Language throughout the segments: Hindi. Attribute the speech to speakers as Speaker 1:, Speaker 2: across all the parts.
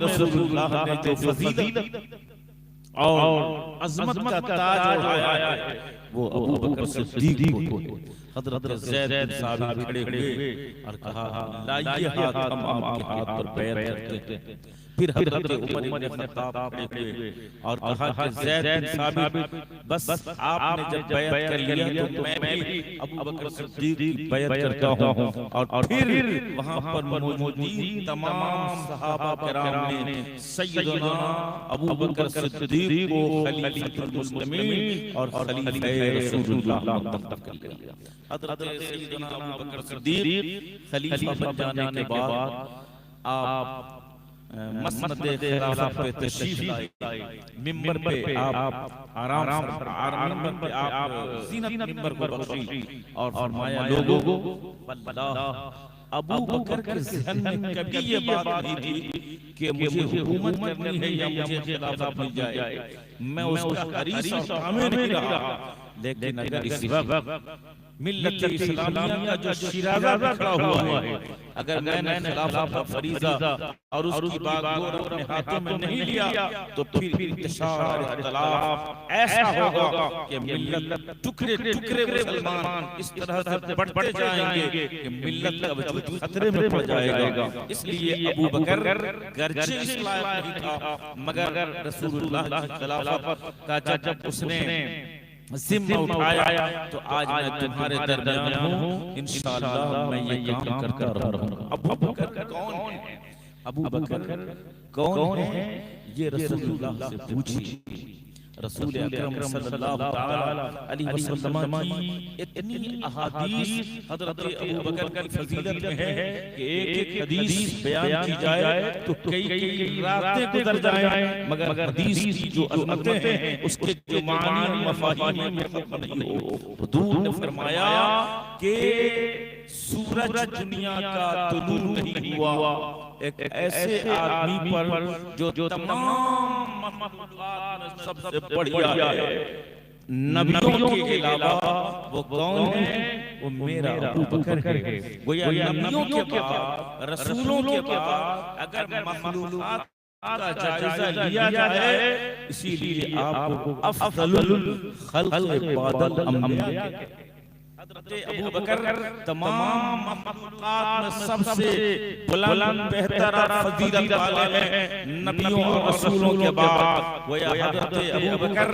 Speaker 1: रसूलुल्लाह ने जो फजीलत और अजमत का ताज उठाया है वो अबू बकर सिद्दीक को। हजरत ज़ैद बिन साबित खड़े हुए और कहा लाइए हाथ, हम आपके हाथ पर बैत करते हैं। फिर हजरत उमर इब्न खत्ताब खड़े हुए और कहा कि ज़ैद बिन साबित बस आपने जब बैत कर लिया तो मैं भी अबू बकर सिद्दीक की बैत करता हूं। और फिर वहां पर मौजूद तमाम सहाबा किराम ने सैयदना अबू बकर सिद्दीक को खलीफतुल मुस्लिमीन और खलीफे रसूलुल्लाह मुंतखब कर लिया। हजरत सैयदना अबू बकर सिद्दीक खलीफा बन जाने के बाद आप मसनद खिलाफत पे तशरीफ लाए, मिंबर पे आप आराम मिंबर पे आप ज़ीनत मिंबर को बख्शी और फरमाया लोगों वल्लाह अबू बकर के ज़हन में कभी ये बात नहीं थी कि मुझे हुकूमत करनी है या मुझे खिलाफत मिल जाए। मैं उसका हरीस और कामिल नहीं रहा, लेकिन अगर इस वक्त मिल्लत इस्लामिया का जो शिराजा खड़ा हुआ है, अगर मैंने खिलाफत का फरीज़ा और उसकी बागडोर अपने हाथों में नहीं लिया तो फिर इंतशार और इख्तिलाफ ऐसा होगा कि मिल्लत टुकड़े टुकड़े मुसलमान इस तरह से बढ़ते जाएंगे कि मिल्लत का वजूद खतरे में पड़ जाएगा। इसलिए अबू बकर गर्जे इस लायक नहीं था, मगर रसूलुल्लाह की खिलाफत का जब उसने जिम्मा उठाया तो आज मैं तुम्हारे दरमियान हूँ, इंशाअल्लाह मैं ये काम करता रहूंगा। अबू बकर कौन है? अबू बकर कौन है? ये रसूलुल्लाह से पूछिए। रसूल अकरम सल्लल्लाहु तआला अलैहि वसल्लम की इतनी अहादीस हजरत अबू बकर की फजीलत में है कि एक हदीस बयान की जाए तो कई रातें गुजर जाएं, मगर हदीस की जो अजमतें हैं उसके जो मानी मफाहीम में खत्म नहीं हो। हुजूर ने फरमाया कि सूरज दुनिया का तुलू नहीं हुआ एक ऐसे आदमी पर जो तमाम मखलूकात में सबसे बढ़िया है, नबियों के अलावा वो कौन है? वो मेरा अबू बकर है। वो या नबियों के बाद, रसूलों के बाद अगर मखलूकात का जायजा लिया जाए, इसीलिए आपको अफजलुल खल्क़ बादल अंबिया हज़रत अबू बकर तमाम मखलूकात में सबसे बुलंद बेहतर फजीलत वाले हैं नबियों और रसूलों के बाद। वो हज़रत अबू बकर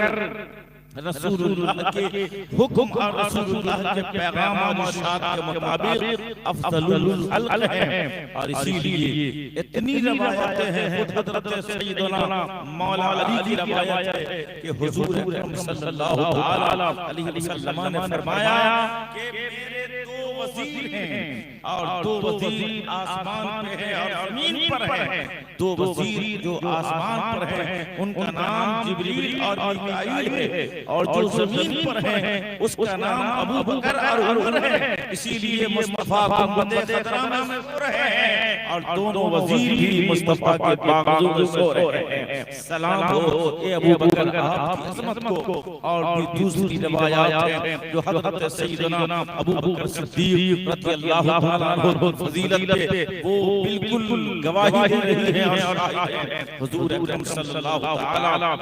Speaker 1: रसूलुल्लाह के हुक्म और रसूलुल्लाह के पैगाम और इरशाद के मुताबिक अफजलुल खल्क़ हैं। और इसीलिए इतनी रवायतें हैं, खुद हज़रत सैयदना मौला अली की रवायत है कि हुजूर अकरम सल्लल्लाहु अलैहि वसल्लम ने फरमाया कि मेरे दो वज़ीर हैं और दो वज़ीर आसमान पे हैं और ज़मीन पर हैं। दो वज़ीर जो आसमान पर हैं उनका नाम जिब्रील और मीकाईल है, और जो ज़मीन पर हैं उसका नाम अबू बकर और उमर है। इसीलिए मुस्तफा को उम्मत खतरा में सो रहे हैं और दोनों वज़ीर भी मुस्तफा के बागों में सो रहे हैं। सलाम हो ए अबू बकर आपकी अज़मत को। और भी दूसरी रवायात हैं जो हज़रत सैयदना अबू बकर सिद्दीक रज़ियल्लाहु ताला अन्हु फजीलत पे वो बिल्कुल गवाही दे रही है और हुजूर अकरम सल्लल्लाहु ताला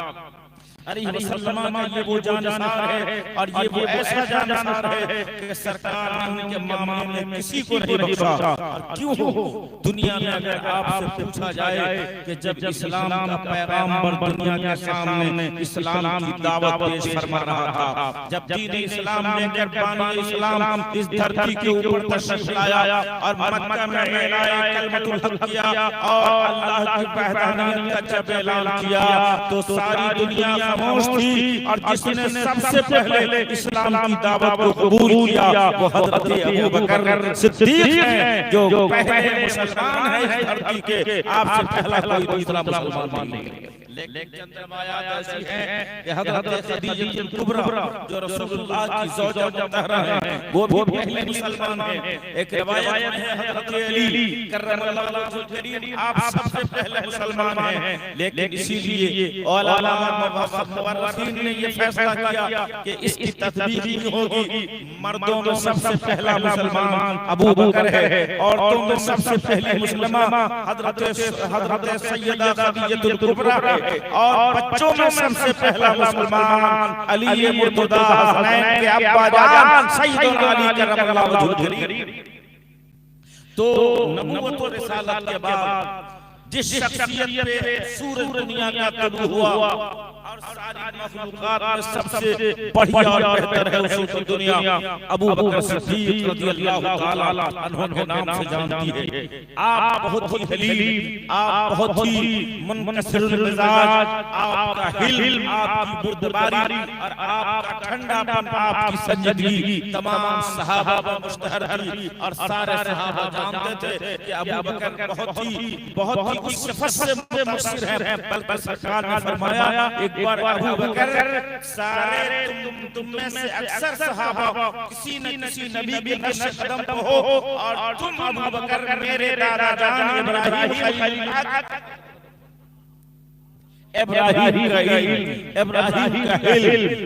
Speaker 1: अलैहि वसल्लम का ये वो जानसार है और ये वो ऐसा जानसार है कि सरकार ने उनके मामले में किसी को नहीं बख्शा। और क्यों हो? दुनिया में अगर आपसे पूछा जाए कि जब इस्लाम का पैगाम्बर दुनिया के सामने इस्लाम की दावत पेश फरमा रहा था, जब दीन इस्लाम लेकर बानी इस्लाम इस धरती के ऊपर तशरीफ लाया और मक्का में ऐलान कलमतुल हक किया और अल्लाह की वहदानियत का जब ऐलान किया तो सारी दुनिया खामोश थी। और जिसने सबसे पहले इस्लाम की दावत को कबूल किया वो हज़रत अबू बकर सिद्दीक हैं, जो पहले मुसलमान हैं इस धरती के। आपसे पहला कोई दूसरा मुसलमान नहीं है। लेकिन चंद्रमा याद ऐसी है कि हज़रत खदीजा कुबरा जो रसूलुल्लाह की ज़ौजा मुतहरा है वो भी पहली मुसलमान है। एक रिवायत में है हज़रत अली करमल्लाहु वजहुल करीम आप सबसे पहले मुसलमान हैं, लेकिन इसीलिए उलमा मुवर्रिखीन ने ये फैसला किया कि इसकी तस्दीक नहीं होगी। मर्दों में सबसे पहला मुसलमान अबू बकर है, औरतों में सबसे पहली मुसलमा हज़रत सैयदा खदीजतुल कुबरा है, और बच्चों में सबसे पहला मुसलमान अली मुर्तज़ा हसनैन के अब्बा जान सैयदना अली करमल्लाहु वजहुल करीम। तो नबूवत और रिसालत के बाद जिस शख्सियत पे सूरज दुनिया का तलू हुआ और सारी मखलूकात में सबसे बढ़िया और बेहतर है उसकी दुनिया अबू बकर सिद्दीक रज़ियल्लाहु ताला अन्हु के नाम से जानती है। आप बहुत ही हलीम, आप बहुत ही मुनकसिरुल मिजाज, आपका हिल्म, आपकी बुर्दबारी और आपका ठंडापन, आपकी संजीदगी तमाम सहाबा मुश्तहर थी और सारे सहाबा जानते थे कि अबू बकर बहुत ही उस सिफत से मुस्सिर है। बल्कि सरकार ने फरमाया एक बार अबू बकर सारे तुम में से अक्सर सहाबा किसी न किसी नबी के नक्श कदम पर हो, और तुम अबू बकर मेरे दादा जान इब्राहिम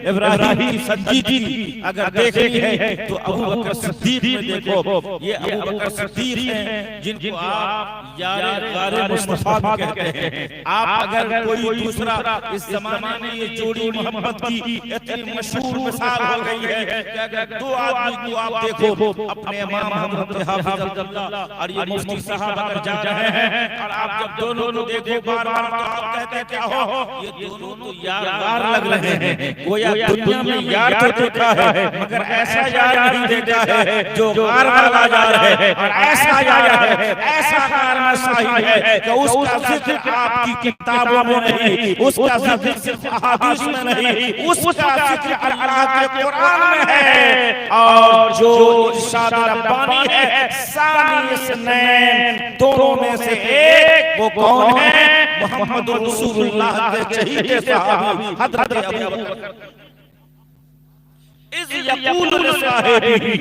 Speaker 1: इब्राहिम की संजीदगी अगर देखनी है तो अबू बकर सिद्दीक में देखो। ये अबू बकर सिद्दीक हैं जिनको आप यारे मुस्तफा कहते हैं। आप अगर कोई दूसरा इस जमाने में ये जोड़ी मोहब्बत की इतनी मशहूर मिसाल हो गई है कि अगर दो आदमी को आप देखो, अपने इमाम हज़रत हाफिज़ अब्दुल्लाह और ये मुफ्ती साहब अगर जा रहे हैं और आप जब दोनों को देखो बार-बार तो आप कहते क्या हो, ये दोनों तो यार लग रहे हैं। वो यार दुनिया में यार तो देखा है मगर ऐसा यार नहीं देखा है जो गार वाला यार है, और ऐसा यार है, ऐसा कार में साहिब है कि उसका जिक्र आपकी किताबों में नहीं, उसका जिक्र सिर्फ अहादीस में नहीं, उसका जिक्र अल्लाह के कुरान में है। और जो इरशाद रब्बानी है सानी इसनैन, दोनों में से एक वो कौन है? मोहम्मद रसूलुल्लाह के चहीते सहाबी हज़रत अबू बकर। इज़ यक़ूलु लिसाहिबी,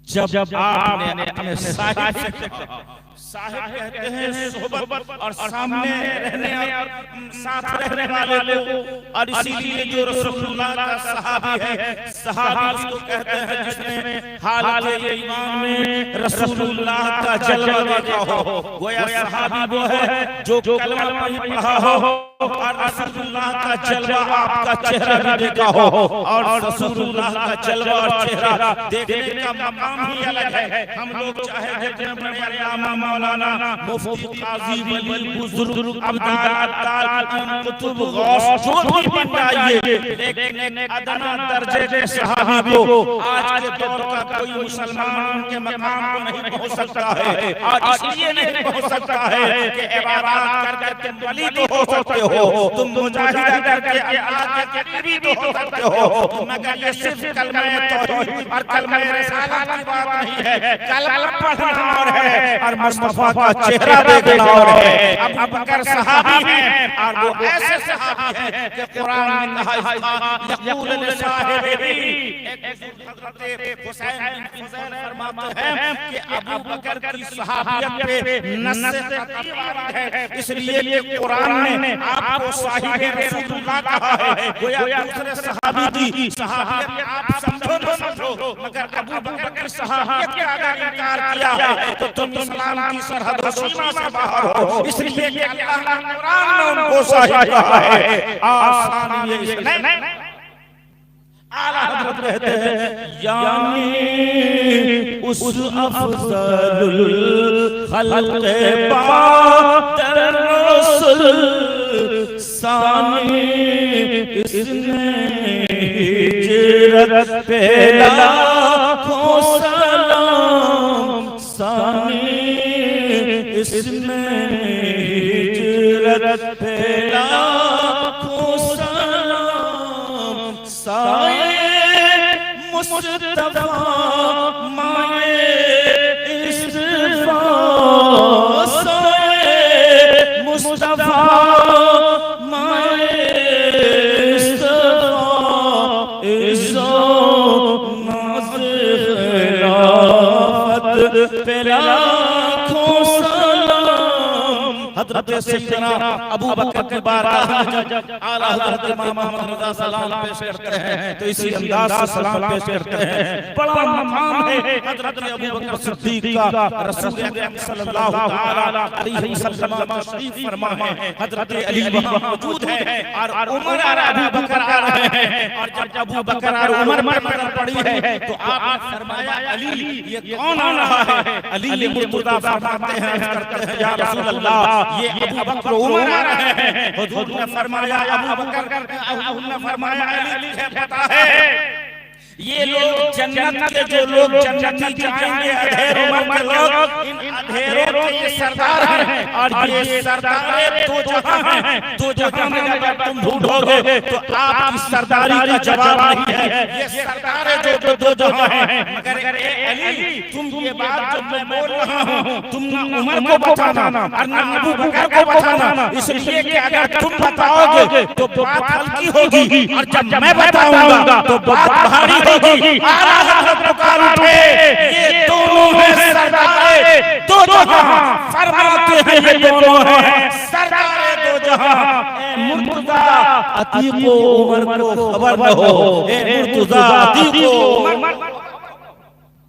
Speaker 1: जब आपने अपने साहिब से कहा, साहिब कहते हैं सोहबत और सामने रहने और साथ रहने वाले को, और इसीलिए जो रसूलुल्लाह का सहाबी है, सहाबी उसको कहते हैं जिसने हालत ईमान में रसूलुल्लाह का जलवा देखा हो। गोया सहाबी वो है जो कलमा पढ़ा हो और रसूलुल्लाह का जलवा आपका चेहरा भी देखा हो, और रसूलुल्लाह का जलवा और चेहरा देखने का मकाम ही अलग है। हम लोग चाहे जितने बड़े अल्लामा मौलाना मुफ्ती काजी वली बुजुर्ग अब्दाल अत्ताल कुतुब गौस जो भी बन जाइए, लेकिन अदना दर्जे के सहाबी को आज के दौर का कोई मुसलमान के मकाम को नहीं पहुंच सकता है। और इसलिए नहीं पहुंच सकता है कि इबादत करके तुम वली तो हो सकते हो, तुम मुजाहिदा करके अल्लाह के करीबी तो हो सकते हो, मगर ये सिर्फ कलमा तौहीद और कलमा रिसालत की बात नहीं है। कलमा पढ़ना और है और मुस्तफा का चेहरा देखना और है। अबू बकर सहाबी हैं और वो ऐसे सहाबी हैं कि कुरान में कहा यक़ूल लिसाहिबी, हज़रत हुसैन बिन हुसैन फरमाते हैं कि अबू बकर की सहाबियत पे नस्स कतई वारिद है, इसलिए ये कुरान ने आपको साहिब रसूलुल्लाह कहा है। गोया दूसरे सहाबी की सहाबियत आप समझो न समझो, मगर अबू बकर की सहाबियत का अगर इनकार किया है तो तुम इस्लाम की सरहद सीमा से बाहर हो। इसलिए कि अल्लाह ने कुरान में उनको साहिब कहा है। आसान ये इसने आला हज़रत कहते हैं यानी उस अफज़लुल खल्क़ बादर रसूल सानी इसने हिजरत पे लाखों सलाम, सानी इसने हिजरत पे लाखों सलाम, साए मुस्तफा माए इस्तफा, साए मुस्तफा हजरत सैयदना अबू बकर के बारगाह में जब आला हजरत इमाम मोहम्मद रज़ा सलाम पेश करते हैं तो इसी अंदाज से सलाम पेश करते हैं। बड़ा मकाम है हजरत अबू बकर सिद्दीक का, रसूल अकरम सल्लल्लाहु तआला अलैहि वसल्लम का शरीफ फरमा है हजरत अली वहां मौजूद है और उमर और अबू बकर आ रहे हैं। और जब अबू बकर और उमर पर नजर पड़ी है तो आपने फरमाया अली ये कौन आ रहा है? अली मुर्तजा फरमाते हैं करते हैं या रसूल अल्लाह ये अबू बकर उमर आ रहे हैं। हुजूर ने फरमाया अबू बकर, उन्होंने फरमाया अली है पता है ये लोग जन्नत के जो लोग जन्नती जाएंगे अधेरों में लोग, इन अधेरों के ये सरदार हैं और ये सरदार दो जहां हैं। दो जहां में अगर तुम ढूंढोगे तो आपकी सरदारी का जवाब नहीं है। ये सरदार जो दो जहां हैं। मगर ए अली तुम ये बात जो मैं बोल रहा हूं तुम ना उमर को बताना और ना अबू बकर को बताना, इसलिए कि अगर तुम बताओगे तो बात हल्की होगी और जब मैं बताऊंगा तो बात भारी आला हजरत पुकार उठे ये दोनों हैं सरदार दो जहां, फरमाते हैं ये दोनों हैं सरदार दो जहां। मुर्तजा अतीक उमर को खबर न हो, ए मुर्तजा अतीक उमर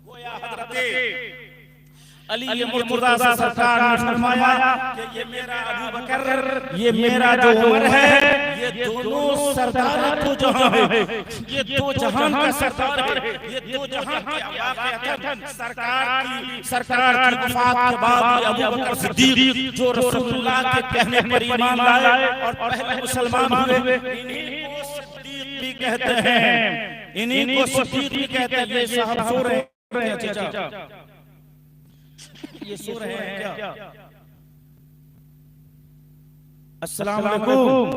Speaker 1: गोया हजरत अली मुर्तजा से सरकार ने फरमाया कि ये मेरा अबू बकर, ये मेरा जो उमर है, ये दोनों सरदार दो जहां है, ये दो जहां का सरदार है। ये दो जहां के सरकार की वफात के बाद अबू बकर सिद्दीक जो रसूलुल्लाह के कहने पर ईमान लाए और पहले मुसलमान हुए, इन्हीं को सिद्दीक भी कहते हैं, इन्हीं को सिद्दीक भी कहते हैं। ये साहब सो रहे हैं चाचा, ये सो रहे हैं क्या? अस्सलाम वालेकुम।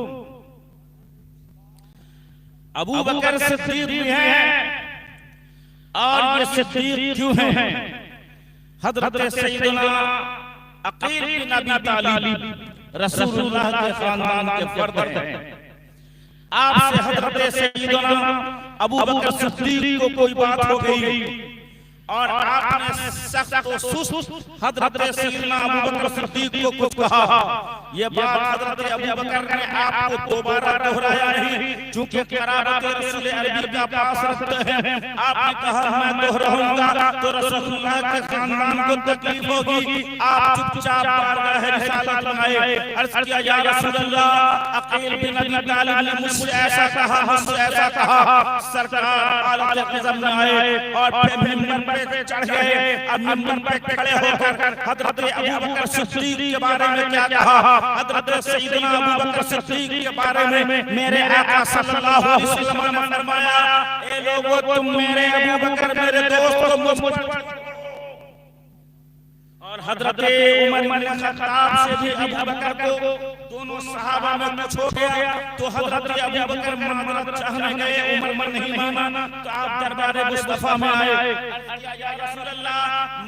Speaker 1: अबू बकर सिद्दीक भी हैं और ये सिद्दीक क्यों हैं? हजरत सैयदना अकील बिन अबी तालिब रसूलुल्लाह के खानदान के फर्द हैं। आपसे हजरत सैयदना अबू बकर सिद्दीक को कोई बात हो गई और आपने सख्त और सुस्त हजरत सैयदना अबू बकर सिद्दीक को कुछ कहा। ये बात हजरत अबू बकर ने आपको दोबारा दोहराया नहीं, चूंकि करारत रसूल अरबी का पास रखते हैं। आपने कहा मैं दोहराऊंगा तो रसूलुल्लाह के खानदान को तकलीफ होगी। आप चुपचाप बारगाह रिसालत में आए, अर्ज किया या रसूलल्लाह अकील बिन अबी तालिब ने मुझसे ऐसा कहा, मुझसे ऐसा कहा। सरकार आलत क़ज़म में आए और फिर मिंबर पे चढ़ गए। अब मिंबर पे खड़े होकर हजरत अबू बकर सिद्दीक के बारे में क्या कहा? हजरत सैयदना अबू बकर सिद्दीक के बारे में मेरे आका सल्लल्लाहु अलैहि वसल्लम ने फरमाया ए लोगों तुम मेरे अबू बकर मेरे दोस्त को मुझ पर और हजरत उमर बिन खत्ताब से भी अबू बकर को दोनों सहाबा में कुछ हो गया तो हजरत अबू बकर माजरत चाहने गए, उमर नहीं माना तो आप दरबार मुस्तफा में आए। या रसूल अल्लाह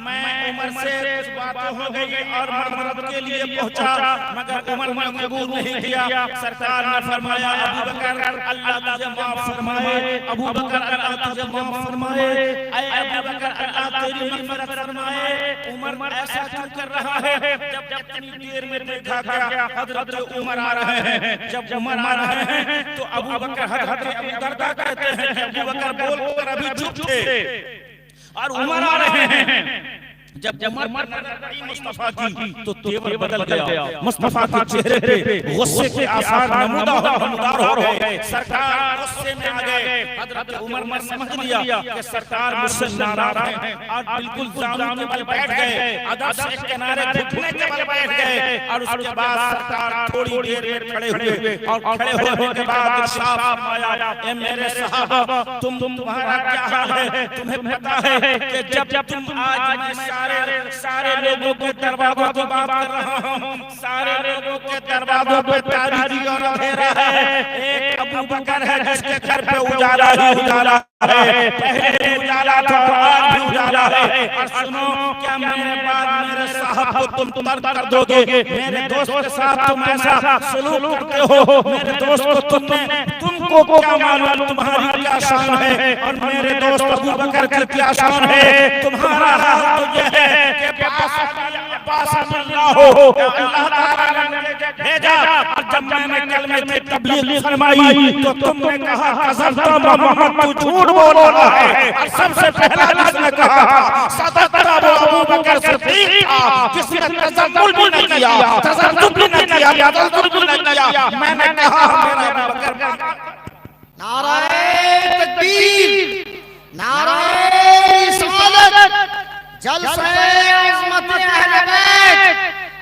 Speaker 1: मैं उमर से कुछ बातें हो गई और माजरत के लिए पहुंचा, मगर उमर ने कबूल नहीं किया। सरकार ने फरमाया अबू बकर अल्लाह तुझे माफ फरमाए, अबू बकर अल्लाह तुझे माफ फरमाए, ऐ अबू बकर अल्लाह तेरी मग़फ़िरत फरमाए। उमर ऐसा क्यों कर रहा है? जब इतनी देर में देखा गया हजरत उमर आ रहे हैं। जब उमर आ रहे हैं तो अबू बकर हजरत अबू दरदा कहते हैं कि अबू बकर बोलकर अभी चुप थे और उमर आ रहे हैं। जब उमर मुस्तफा की तो तेवर बदल गया, मुस्तफा के चेहरे पे गुस्से के आसार नमूदार हो गए। सरकार गुस्से में आ गए। हजरत उमर ने समझ लिया कि सरकार मुझसे नाराज हैं और बिल्कुल जामुन के बल बैठ गए, अदब से एक किनारे घुटने के बल बैठ गए। और उसके बाद सरकार थोड़ी देर में खड़े हुए और खड़े होने के बाद इरशाद फरमाया ए मेरे सहाबा तुम्हारा क्या हाल है? तुम्हें पता है कि जब तुम आज मैं सारे लोगों के दरवाजों पे बात कर रहा हूँ, सारे लोगों के दरवाजों पे तारीकी और अंधेरा है। एक अबू अबू बकर है जिसके घर पे उजाला ही उजाला है, पहले उजाला था आज भी उजाला है। और सुनो, क्या मेरे बाद मेरे साहब को तुम तर्क कर दोगे? मेरे दोस्त के साथ तुम ऐसा सलूक करते हो, मेरे दोस्त को तुमको क्या मालूम तुम्हारी क्या शान है और मेरे दोस्त अबू बकर की क्या शान है। तुम्हारा हाल तो यह है कि अब्बास अल्लाह हो, अल्लाह ताला ने भेजा। और जब मैंने कलमे की तबलीग फरमाई तो तुमने कहा कसम मोहम्मद तू झूठ बोल रहा है। और सबसे पहला जिसने कहा सदक़ता वो अबू बकर सिद्दीक था, जिसने तज़ल्लुल भी नहीं किया, तज़ल्लुल भी नहीं किया, तज़ल्लुल भी नहीं किया। मैंने कहा मेरा अबू बकर।
Speaker 2: नाराए तकबीर, नाराए रिसालत, जलसे अज़मत अहले बैत,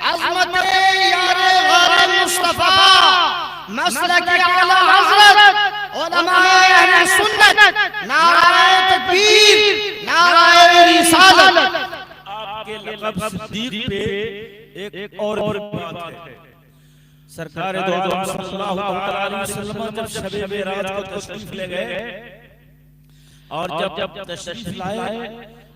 Speaker 2: अज़मत यारे गौर मुस्तफा, मसलक आला हज़रत, उलमाए अहले सुन्नत। नाराए तकबीर, नाराए रिसालत।
Speaker 1: आपके लक़ब सिद्दीक पे एक और बात है। सरकार दो आलम सल्लल्लाहु अलैहि वसल्लम जब शब मेराज को तशरीफ ले गए और जब तशरीफ लाए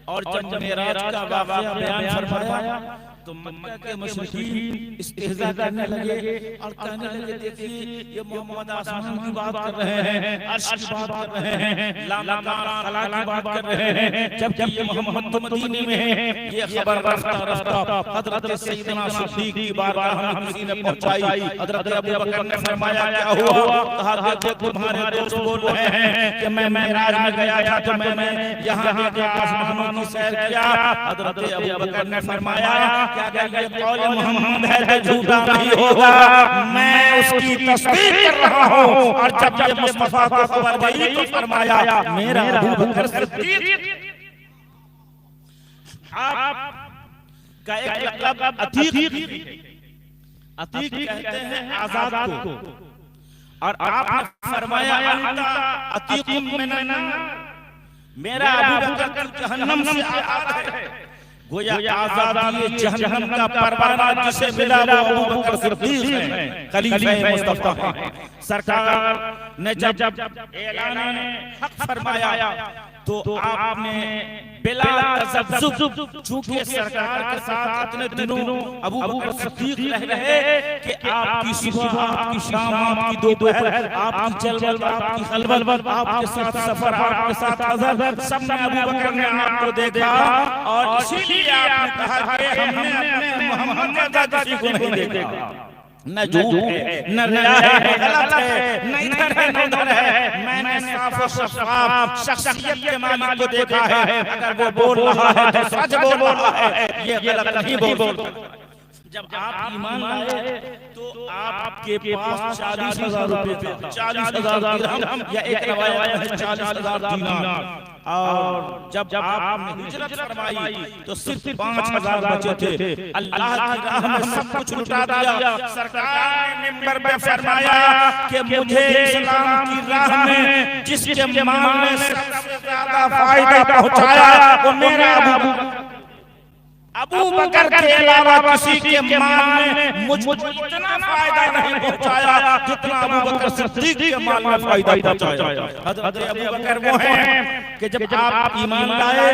Speaker 1: और जब मेराज का वाक़या बयान फरमाया तो मक्का के मुशरिकीन इस्तेज़ा करने लगे और कहने लगे देखिए ये मोहम्मद आसमान की बात कर रहे हैं, अर्श की बात कर रहे हैं, लामकान खला की बात कर रहे हैं, जबकि ये मोहम्मद तो मदीने में है। ये खबर रफ्ता रफ्ता हज़रत सैयदना सिद्दीक की बारगाह में किसी ने पहुंचाई। हज़रत अबू बकर ने फरमाया क्या हुआ? कहा देखो तुम्हारे दोस्त बोल रहे हैं कि मैं मेराज में गया था तो मैंने यहाँ देखा आसमानों की सैर किया। हज़रत अबू बकर ने फरमाया क्या ये कौल मोहम्मद है जो झूठा नहीं होगा, मैं उसकी तस्दीक कर रहा हूँ। और जब ये मुस्तफा को खबर गई तो फरमाया मेरा अबू बकर सिद्दीक। आपका एक लक़ब अतीक, अतीक कहते हैं आजाद को, और आपने फरमाया अंता अतीकुम मिनन, मेरा अबू बकर जहन्नम से आजाद है। गोया आजादी जहन्नम का परवाना जिसे मिला वो अबू बकर सिद्दीक हैं, खलीफे मुस्तफा हैं। सरकार ने जब ऐलान हक फरमाया तो आपने बिला तज़ब्ज़ुब, चूंकि सरकार के साथ इतने दिनों अबू बकर सिद्दीक रह रहे कि आपकी सुबह, आपकी शाम, आपकी दोपहर, आपकी चलबल, आपकी खलबल, आपके साथ सफर, आपके साथ हज़र, सब में अबू बकर ने आपको देखा। और इसीलिए आपने कहा कि हमने अपने मोहम्मद का किसी को नहीं देखा। न झूठ है, न रिया है, गलत है, न इधर है, न उधर है। मैंने साफ और शफ़ाफ शख्सियत के मालिक को देखा है। अगर वो बोल रहा है तो सच बोल रहा है, ये गलत नहीं बोल। जब आप ईमान लाए तो आपके पास 40,000 रुपए थे, 40,000 दिरहम या एक रवायत है 40,000 दीनार। और जब आपने हिजरत फरमाई तो सिर्फ 5,000 बचे थे। अल्लाह की राह में सब कुछ लुटा दिया। सरकार ने मिंबर पे फरमाया कि मुझे इस्लाम की राह में जिसके माल में सबसे ज्यादा फायदा पहुंचाया वो मेरा अबू बकर के अलावा किसी के माल में मुझको इतना फायदा नहीं पहुंचाया जितना अबू बकर सिद्दीक के माल में फायदा पहुंचाया। हज़रत अबू बकर वो हैं कि जब आप ईमान लाए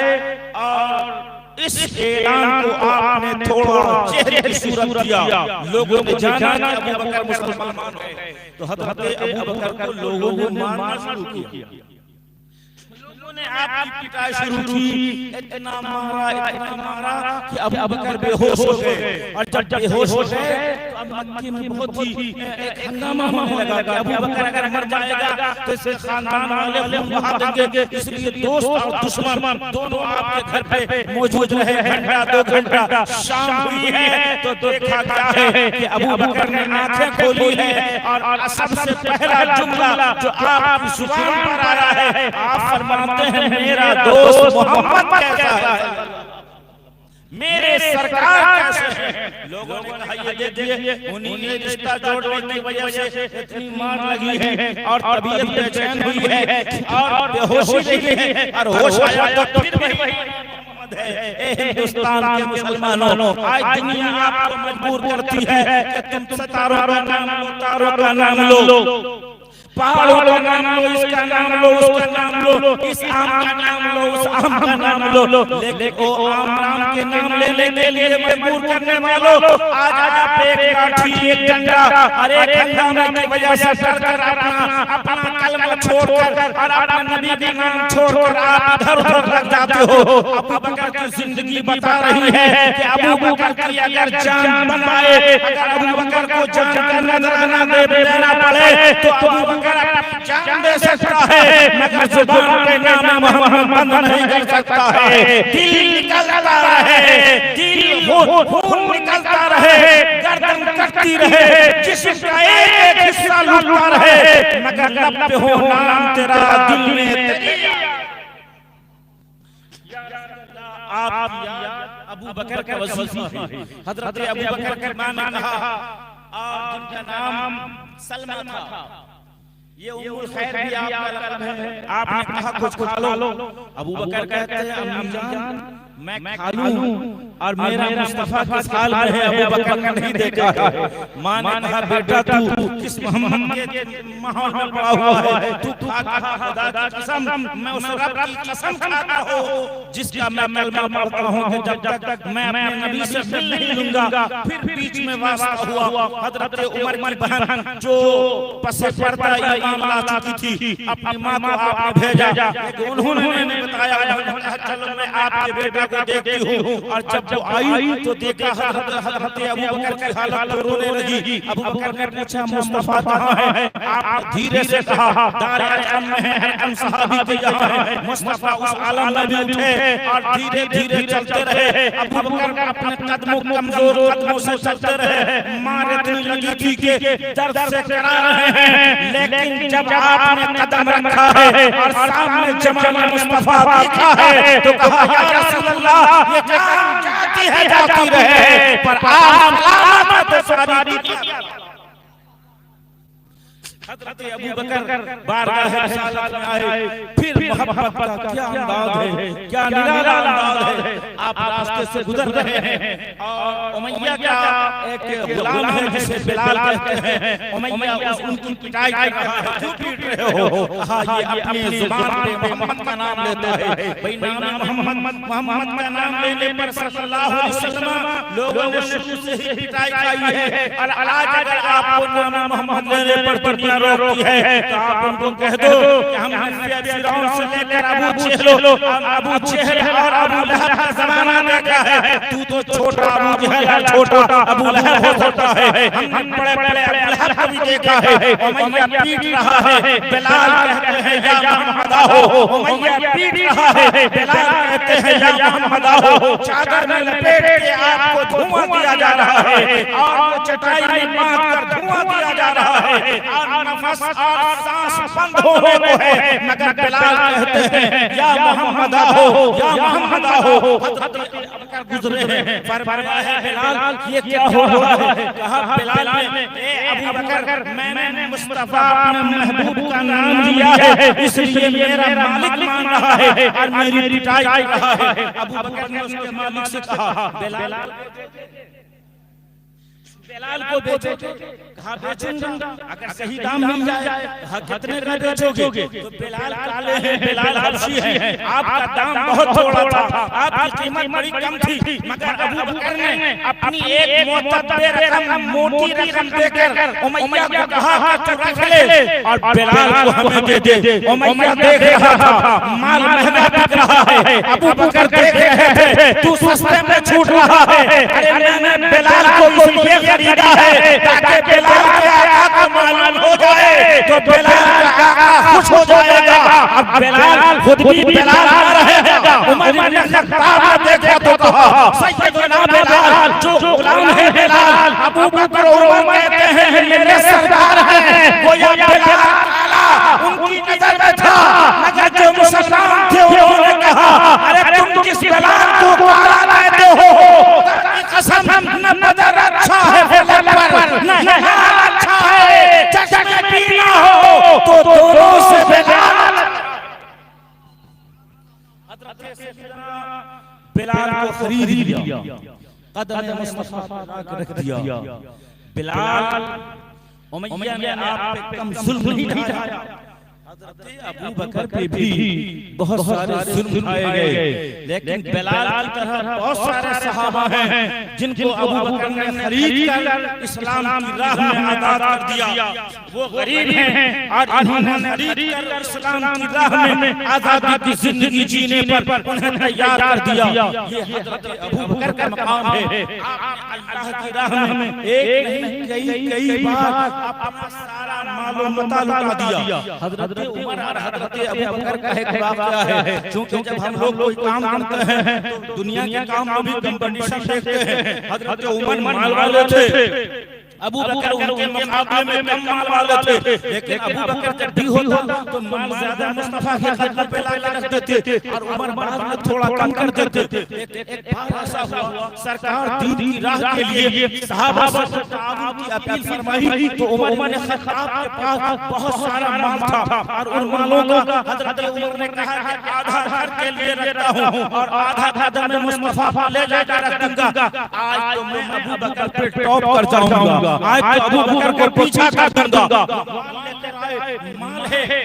Speaker 1: और इस ऐलान को आपने थोड़ा चेहरे की सूरत दिया, लोगों ने जाना कि अबू बकर मुसलमान है, तो हज़रत अबू बकर को लोगों ने मानना शुरू किया। ने आपकी पिटाई शुरू की, इतना मारा कि अबू बकर बेहोश हो गए। और जब बेहोश हो गए तो अब मक्के में बहुत ही हंगामा होने लगा कि अबू बकर अगर मर जाएगा तो इसके खानदान वाले खून बहा देंगे। इसलिए दोस्त और दुश्मन दोनों आपके घर पे मौजूद रहे। घंटा 2 घंटा शाम हुई है तो देखा क्या है कि अबू बकर ने आंखें खोली है और सबसे पहला जुमला जो आपकी जुबान पर आया है, आप फरमाते मेरा दोस्त मोहम्मद कैसा है, मेरे सरकार कैसे है। लोगों ने कहा ये देखिए उन्हीं ने रिश्ता जोड़ने की वजह से इतनी मार लगी है और तबीयत बेचैन हुई है और बेहोशी रही है और होश आया तो फिर वही हिंदुस्तान के मुसलमानों, आज दुनिया आपको मजबूर करती है कि तुम सितारों का नाम लो, तारों का नाम लो, पहाड़ों का नाम लो, इसका नाम लो, उसका नाम लो, इस आम का नाम लो, उस आम का नाम लो, लेकिन वो आम के नाम लेने के लिए मजबूर करने वालों, आज आप एक लाठी, एक डंडा और एक हंगामे की वजह से डरकर अपना कलमा छोड़कर और अपना नबी का नाम छोड़कर आप इधर उधर लग जाते हो। अबू बकर की जिंदगी बता रही है कि अबू बकर की अगर जान बनाए, अगर अबू बकर को जान का नजराना देना पड़े तो अबू बकर जान दे सकता है, मगर जुबान पे नाम मोहम्मद बंद नहीं कर सकता है। दिल निकलता रहे, दिल खून निकलता रहे, गर्दन कटती रहे, जिस्म का एक हिस्सा लूटता रहे, मगर लब पे हो नाम तेरा, दिल में तेरी। आप अबू बकर का वजीफा है। हजरत अबू बकर के मां ने कहा, और जिनका नाम सलमा था, ये उम्मुल खैर भी आपका लक़ब है, आपने कहा कुछ खा लो। अबू बकर कहते हैं अम्मी जान मैं खा लूं, और मेरा मुस्तफा किस हाल में है अबू बकर ने नहीं देखा है। मां ने कहा बेटा तू किस मोहम्मद के माहौल में पड़ा हुआ है, तू खा खुदा की कसम, मैं उस रब की कसम खाता हूं जिसका मैं कलमा पढ़ता हूं कि जब तक मैं अपने नबी से मिल नहीं लूंगा। फिर बीच में वास्ता हुआ हजरत उमर की बहन जो पसे पर्दा ईमान ला चुकी थी, अपनी मां को आपने भेजा, लेकिन उन्होंने बताया चलो मैं आपके बेटे को देखती हूं। और जब वो आई तो देखा हजरत अबू बकर की हालत रोने लगी। अबू बकर ने पूछा मुस्तफा कहां है? आप धीरे से कहा दारे अम में है, अम सहाबी के यहाँ है। मुस्तफा उस आलम में भी उठे और धीरे धीरे चलते रहे। अबू बकर अपने कदमों कमजोर कदमों से चलते रहे, मारे इतनी लगी थी कि दर्द से करा रहे हैं, लेकिन जब आपने कदम रखा है और सामने जमाल मुस्तफा देखा है तो कहा या रसूल अल्लाह, ये जान जाती है जाती रहे, पर आप आमत सारी हज़रत अबू बकर बारगाह रिसालत में आए। फिर मोहब्बत का क्या अंदाज है, क्या निराला अंदाज है। आप रास्ते से गुजर रहे हैं और उमैया का एक गुलाम है जिसे बिलाल कहते हैं, उमैया उनकी पिटाई कर रहा है, क्यों पीट रहे हो? कहा ये अपनी जुबान पे मोहम्मद का नाम लेता है। भाई नाम मोहम्मद का नाम लेने पर सल्लल्लाहु अलैहि वसल्लम लोगों ने शुरू से ही पिटाई खाई है, और आज अगर आपको नाम मोहम्मद लेने पर दुनिया रोकती है तो आप उनको कह दो कि हम फिरौन से लेकर अबू जहल और अबू लहब का ज़माना देखा है, तू तो छोटा अबू जहल है, छोटा अबू लहब हो सकता है। हमने बड़े-बड़े अबू लहब को भी देखा है। उमैया पीट रहा है, बिलाल कहते हैं या मोहम्मद आओ। उमैया पीट रहा है, बिलाल कहते हैं या मोहम्मद आओ। चादर में लपेट के आपको धुआं दिया जा रहा है और चटाई में बांध कर धुआं दिया जा रहा है, और नफस और सांस बंद होने को है, मगर बिलाल कहते हैं या मोहम्मद आओ, या मोहम्मद आओ। हज़रत अबू बकर गुजरे हैं, फरमाया है बिलाल ये क्या हो रहा है? कहा बिलाल ने ए अबू बकर मैंने मुस्तफा अपने महबूब का नाम लिया है, इसलिए मेरा मालिक मान रहा है और मेरी पिटाई कर रहा है। अबू बकर ने उसके मालिक से कहा बिलाल को बेचो? कहा बेचूंगा अगर सही दाम मिल जाए। कहा कितने का बेचोगे? तो बिलाल काले हैं, बिलाल हबशी हैं, आपका दाम बहुत थोड़ा था, आपकी कीमत बड़ी कम थी, मगर अबू बकर ने अपनी एक मोटी रकम देकर उमैया को कहा तू रख ले और बिलाल को हमें दे दे। उमैया देख रहा था माल महंगा बिक रहा है, अबू बकर देख रहे थे तू सस्ते में छूट रहा है। अरे मैंने बिलाल को इसलिए खरीदा है ताकि बिलाल के आका को मालूम हो जाए तो बिलाल का आका खुश हो जाएगा। अब बिलाल खुद भी बिलाल आ रहेगा। उमर ने ख़त्ताब ने देखा तो कहा सैयदना बिलाल जो गुलाम है बिलाल। अबू बकर और उमर कहते हैं मेरे सरदार हैं, गोया बिलाल काला उनकी नजर में था, मगर जो मुसलमान थे उन्होंने कहा अरे तुम किस बिलाल को काला कहते हो? कसम न बदर अच्छा है पर नहीं अच्छा है, चश्मे पीना हो तो दोनों से बिलाल। बिलाल को खरीद लिया, कदम मुस्तफा पर रख दिया। बिलाल उमैया ने आप पे कम जुल्म नहीं ढाया। हज़रत अबू बकर पे भी बहुत सारे जुल्म ढाए गए, लेकिन बिलाल की तरह बहुत सारे सहाबा हैं जिनको अबू बकर ने खरीद कर इस्लाम की राह में आज़ाद कर दिया। वो गरीब हैं, आज उन्होंने खरीद कर इस्लाम की राह में आज़ादी की जिंदगी जीने पर उन्हें तैयार कर दिया। ये हज़रत अबू बकर का मकाम है। आपने अल्लाह की राह में एक नहीं कई बार अपना सारा मालो मता लुटा दिया। हज़रत उमर और हज़रत अबू बकर का एक वाक़या है, क्योंकि जब हम लोग कोई काम करते हैं तो दुनिया के काम में भी कंपटीशन देखते हैं। हज़रत उमर माल वाले थे, अबू बकर उनके मुकाबले में कम माल वाले थे, लेकिन अबू बकर जब भी होता तो माल ज्यादा मुस्तफा के खदमत पे ला के रख देते और उमर बाद में थोड़ा कम कर देते। एक बार ऐसा हुआ, सरकार दीन की राह के लिए सहाबा से ताउन की अपील फरमाई तो उमर ने खत्ताब के पास बहुत सारा माल था और उन मालों का हज़रत उमर ने कहा कि आधा घर के लिए रखता हूं और आधा खदम मुस्तफा ले जाकर रख दूंगा। आज तो मैं अबू बकर पे टॉप कर जाऊंगा, आज तो अबू बकर को पीछा कर दूंगा। माल है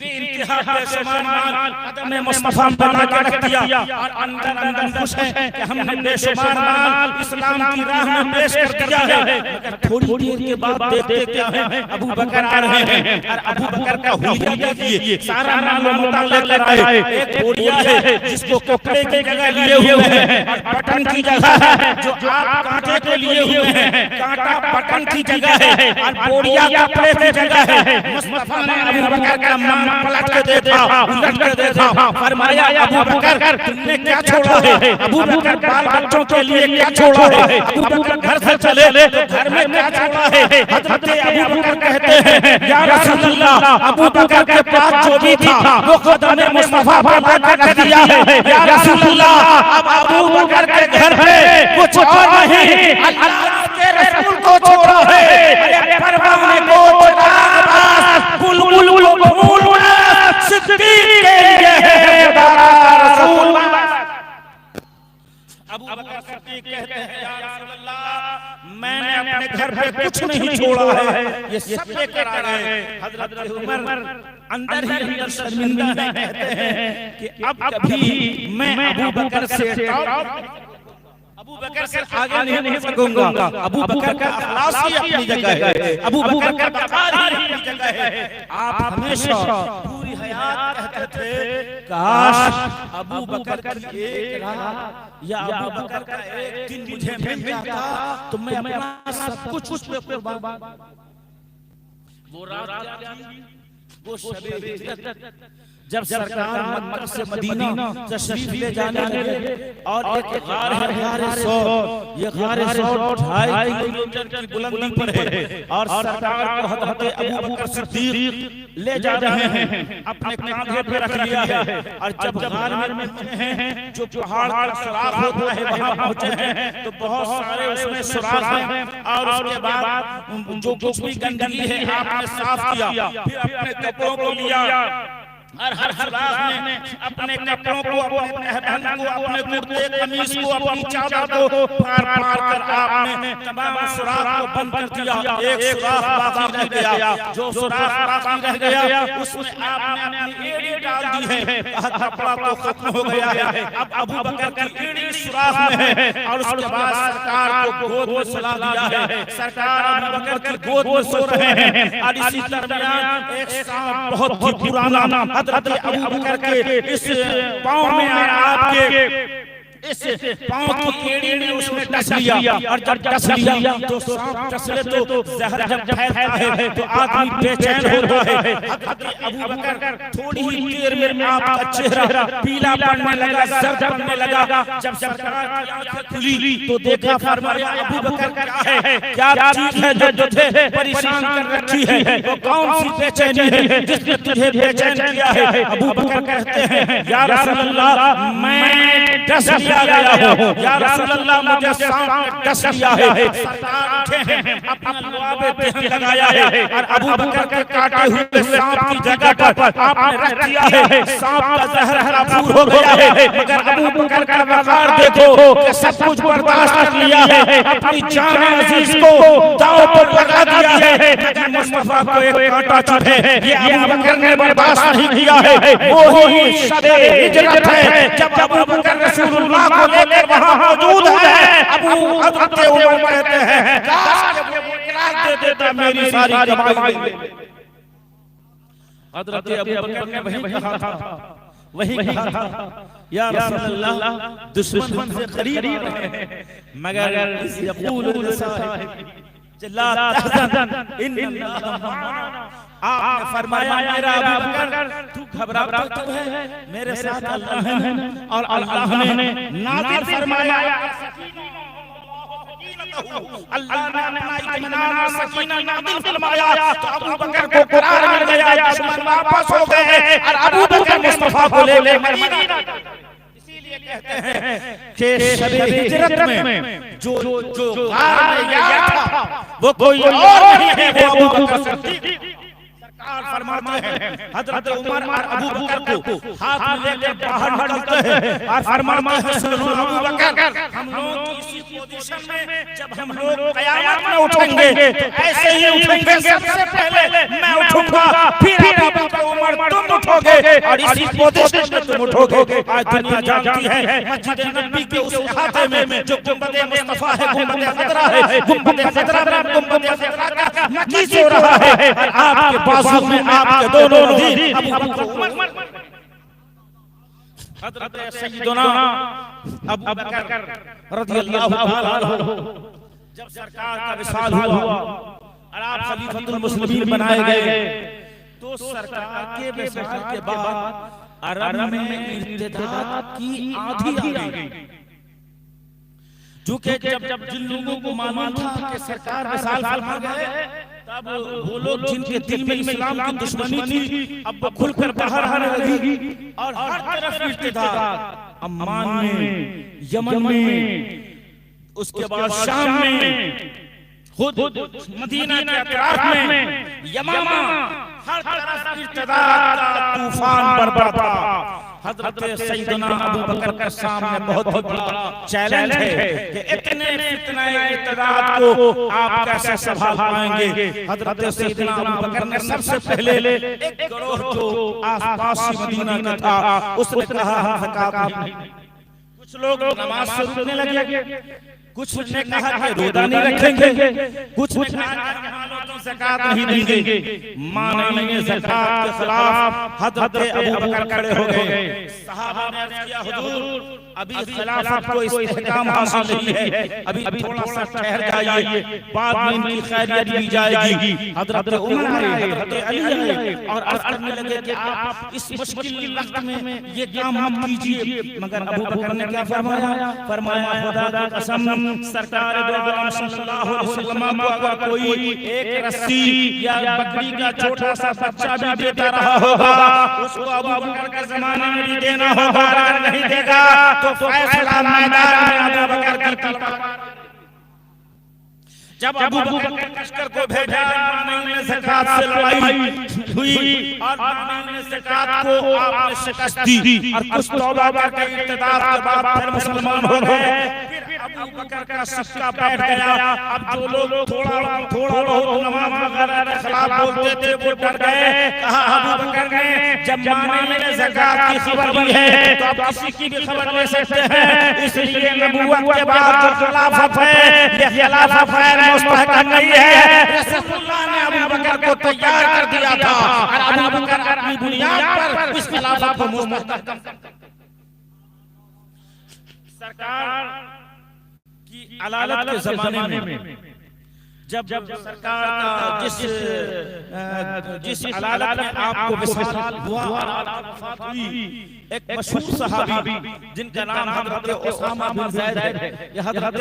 Speaker 1: बेइंतहा बेशुमार माल कदम मुस्तफा पे ला के रख दिया और अंदर अंदर खुश है कि हमने बेशुमार माल इस्लाम की राह में पेश कर दिया है। मगर थोड़ी देर के बाद देखते क्या है, अबू बकर आ रहे हैं और अबू बकर का हुलिया देखिए, सारा माल मुता लेकर आए। एक बोरिया है जिसको कपड़े की जगह लिए हुए हैं और बटन की जगह है, जो आप कांटे के लिए हुए हैं, कांटा बटन की जगह है और बोरिया कपड़े की जगह है। मुस्तफा ने अबू बकर का पलट के देखा, उलट के देखा, फरमाया अबू बकर तुमने क्या छोड़ा है? अबू बकर बाल बच्चों के लिए क्या छोड़ा है? अबू बकर घर से चले तो घर में क्या छोड़ा है? हज़रत अबू बकर कहते हैं या रसूल अल्लाह, अबू बकर के पास जो भी था वो कदम मुस्तफा पर ला कर रख दिया है। या रसूल अल्लाह, अब अबू बकर के घर में कुछ और नहीं, अल्लाह के रसूल को छोड़ा है। अरे परवाने को बुलबुल सिद्दीक के लिए है रसूल। अबू बकर सिद्दीक कहते हैं या रसूल अल्लाह, मैंने अपने घर पे कुछ नहीं छोड़ा है, ये सब लेकर आ गए। हज़रत उमर अंदर ही अंदर शर्मिंदा है, कहते हैं कि अब कभी मैं अबू बकर से अबू बकर से आगे नहीं सकूंगा। अबू बकर का अखलास ही अपनी जगह है, अबू बकर का वक़ार ही अपनी जगह है। आप हमेशा पूरी हयात कहते थे काश अबू बकर की एक रात या अबू बकर का एक दिन मुझे मिल जाता तो मैं अपना सब कुछ उस पे कुर्बान। वो रात वो शबे हिजरत जब सरकार मक्का से मदीना तशरीफ ले जाने लगे और एक गार है, गार सौर, ये गार सौर 2.5 किलोमीटर की बुलंदी पर है और सरकार को हज़रत अबू बकर सिद्दीक ले जा रहे हैं, अपने कांधे पे रख लिया है। और जब गार में पहुंचे हैं, जो पहाड़ का सुराख होता है वहां पहुंचे हैं तो बहुत सारे उसमें सुराख हैं और उसके बाद जो कुछ भी गंदगी है आपने साफ किया, फिर अपने कपड़ों को लिया हर सुराख में अपने कपड़ों को, अपने तहबंद को, अपने कुर्ते कमीज को, अपनी चादर को फाड़ कर आपने तमाम सुराख को बंद कर दिया। एक सुराख बाकी रह गया, जो सुराख बाकी रह गया उसमें आपने अपनी एड़ी डाल दी है, कपड़ा तो खत्म हो गया है। अब अबू बकर की एड़ी सुराख में है और उसके बाद सरकार को गोद में सुला दिया है। सरकार अबू बकर की गोद में सो रहे हैं और इसी दरमियान एक सांप बहुत ही पुराना हज़रत अबू बकर के इस पांव में आपके इस पांव की एड़ी में उसने टस लिया और जब टस लिया तो सांप टसले तो जहर जब फैलता है तो आदमी बेचैन होता है। हज़रत अबू बकर थोड़ी ही देर में आपका चेहरा पीला पड़ने लगा, जर्द पड़ने लगा। जब सरकार की आंखें खुली तो देखा, फरमाया अबू बकर क्या है, क्या चीज है जो तुझे परेशान कर रखी है, वो कौन सी बेचैनी है जिसने तुझे बेचैन किया है? अबू बकर कहते हैं या रसूल अल्लाह, मैं टस गया हूं, या रसूल अल्लाह मुझे सांप टस लिया है। सरकार उठे हैं, अपना लुआबे पे लगाया है और अबू बकर के काटे हुए सांप की जगह पर आपने रख दिया है। सांप का जहर काबू हो गया है, मगर अबू बकर का वक़ार देखो कि सब कुछ बर्दाश्त कर लिया है, अपनी जान अजीज को दांव पर लगा दिया मगर मुस्तफा को एक कांटा चुभे ये अबू बकर ने बर्दाश्त नहीं किया है। वो ही शबे हिजरत है जब अबू बकर रसूलुल्लाह को लेकर वहां मौजूद है। अबू हजरत उमर कहते हैं काश वो इकरार दे देता मेरी सारी कमाई। हजरत अबू बकर ने वही कहा था या रसूलल्लाह दुश्मन से करीब है मगर यक़ूलुन साहिब ला तहज़न इन्नल्लाह मअना। आपने फरमाया मेरा अबू बकर तू घबराता क्यों है, मेरे साथ अल्लाह है और अल्लाह ने नाज़िल फरमाया अल्लाह ने अपना इत्मीनान और सकीना नाज़िल फरमाया तो अबू बकर को करार मिल गया, दुश्मन वापस हो गए और अबू बकर मुस्तफा को ले मदीना। इसीलिए कहते हैं कि शबे हिजरत में जो गार में यार था वो कोई और नहीं है, वो अबू बकर सिद्दीक। सरकार फरमाते हैं हजरत उमर और अबू बकर को हाथ में लेकर बाहर निकलते हैं और फरमाते हैं सुनो अबू बकर हम लोग इसी पोजीशन में जब हम लोग क़यामत में उठेंगे तो ऐसे ही उठेंगे, सबसे पहले मैं उठूंगा फिर अबू बकर उमर तुम उठोगे और इसी पोजीशन में तुम उठोगे। आज दुनिया जानती है मस्जिद नबी के उस अहाते में जो गुंबद मुस्तफा है, गुंबद खतरा है, गुंबद खतरा में गुंबद खतरा का नकीस हो रहा है और आपके बाजू में आपके दोनों नज़ीर अबू बकर उमर हज़रत सय्यदना अबू बकर रज़ियल्लाहु ताला अन्हु जब सरकार का विसाल हुआ और आप खलीफतुल मुस्लिमीन बनाए गए तो सरकार के विसाल के बाद अरब में इर्तिदाद की आंधी आ गई। जो कि जब जिन लोगों को मालूम था कि सरकार विसाल फरमा गए तब वो लोग जिनके दिल में इस्लाम की दुश्मनी थी अब वो खुलकर बाहर आने लगी और हर तरफ इर्तिदाद, अम्मान में, यमन में, उसके बाद शाम में, खुद मदीना के अतराफ में, यमामा, हर तरफ इर्तिदाद का तूफान बरपा था। हजरत सय्यदना अबू बकर के सामने बहुत बड़ा चैलेंज है कि इतने फितने इर्तिदाद को आप कैसे संभाल पाएंगे। हजरत सय्यदना अबू बकर ने सबसे पहले एक गिरोह जो आसपास मदीना का था उसने कहा हम ज़कात नहीं। कुछ लोग नमाज से रुकने लगे, कुछ ने कहा कि रोजा नहीं रखेंगे, कुछ ने कहा तो ज़कात नहीं देंगे। मानेंगे ज़कात के खिलाफ हज़रत अबू बकर खड़े हो गए। सहाबा ने अर्ज़ किया हुजूर अभी खिलाफत को इस्तेहकाम हासिल नहीं है, अभी थोड़ा सा ठहर जाइए, बाद में इनकी खैरियत ली जाएगी। हज़रत उमर आए, हज़रत अली आए और अर्ज़ करने लगे कि आप इस मुश्किल वक्त में ये काम मत कीजिए। मगर अबू बकर ने क्या फरमाया? फरमाया खुदा की कसम सरकार दो आलम सल्लल्लाहु अलैहि वसल्लम को कोई एक रस्सी या बकरी का छोटा सा बच्चा भी देता रहा होगा उसको अबू बकर के ज़माने में भी देना होगा, अगर नहीं देगा तो फैसला मैदान में अबू बकर की तलवार। जब अबू बकर ने लश्कर को भेजा ने ज़कात से लड़ाई हुई और ने ज़कात को आपने शिकस्त दी और कुछ तौबा करके इर्तिदाद के बाद फिर मुसलमान हो गए। अबू बकर का सिक्का बैठ गया। अब जो लोग थोड़ा बहुत नमाज वगैरह के खिलाफ बोलते थे वो डर गए। कहा अबू बकर ने जब माने में ज़कात की खबर दी है तो अब किसी की भी खबर ले सकते हैं, इसलिए नबूवत के बाद जो खिलाफत है ये खिलाफत है मुस्तहकम नहीं है। रसूलुल्लाह ने अबू बकर को तैयार कर दिया था और अबू बकर अपनी बुनियाद पर इस खिलाफत को मुस्तहकम सरकार की अदालत के ज़माने में जब सरकार का जिस अदालत में आपको विसाल हुआ और वफात हुई, एक मशहूर सहाबी जिनका नाम हज़रत उसामा बिन ज़ैद है, ये हज़रत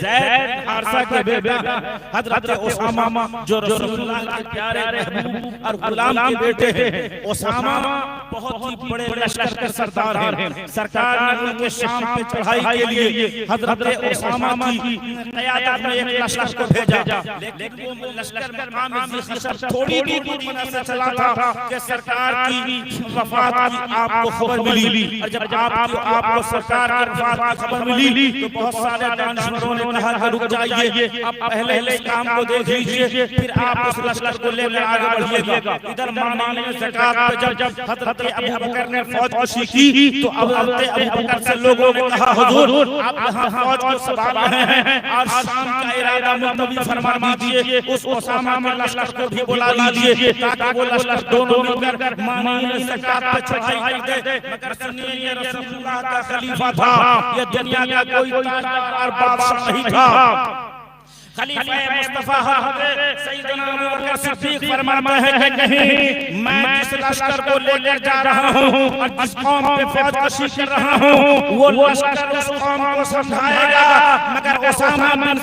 Speaker 1: ज़ैद हारिसा के बेटा हज़रत उसामा जो रसूलुल्लाह के प्यारे महबूब और गुलाम के बेटे हैं। उसामा बहुत ही बड़े लश्कर के सरदार हैं। सरकार ने उनके शाम पे चढ़ाई के लिए हज़रत उसामा की क़यादत में एक लश्कर को भेजा। लेकिन वो लश्कर मकाम ज़ी-ख़शब थोड़ी दूरी से चला था कि सरकार की वफात की आपको खबर मिली। और जब आपको सरकार की वफात की खबर मिली तो बहुत सारे दानिशवरों ने कहा कि रुक जाइए, अब पहले इस काम को देख लीजिए, फिर आप उस लश्कर को लेकर आगे बढ़िएगा। इधर मामले में ज़कात पे जब हज़रत अबू बकर ने फौज कशी की तो अब हज़रत अबू बकर से लोगों ने कहा, हुजूर आप यहाँ फौज को संभाल रहे हैं और शाम का इरादा मुलतवी फरमा दीजिए, उस उसामा के लश्कर को भी बुला लीजिए ताकि वो लश्कर दोनों मिलकर मामले ज़कात पे चढ़ाई कर दे। मगर सुनिए, ये रसूलुल्लाह का खलीफा था, ये दुनिया का कोई ताजदार और बादशाह नहीं था। खलीफा मुस्तफा हज़रत सैयदना अबू बकर सिद्दीक़ फरमाते हैं कि नहीं, मैं जिस लश्कर को लेकर जा रहा हूँ और जिस कौम पे फौज कशी कर रहा हूँ वो लश्कर उस कौम को समझाएगा, मगर उसामा बिन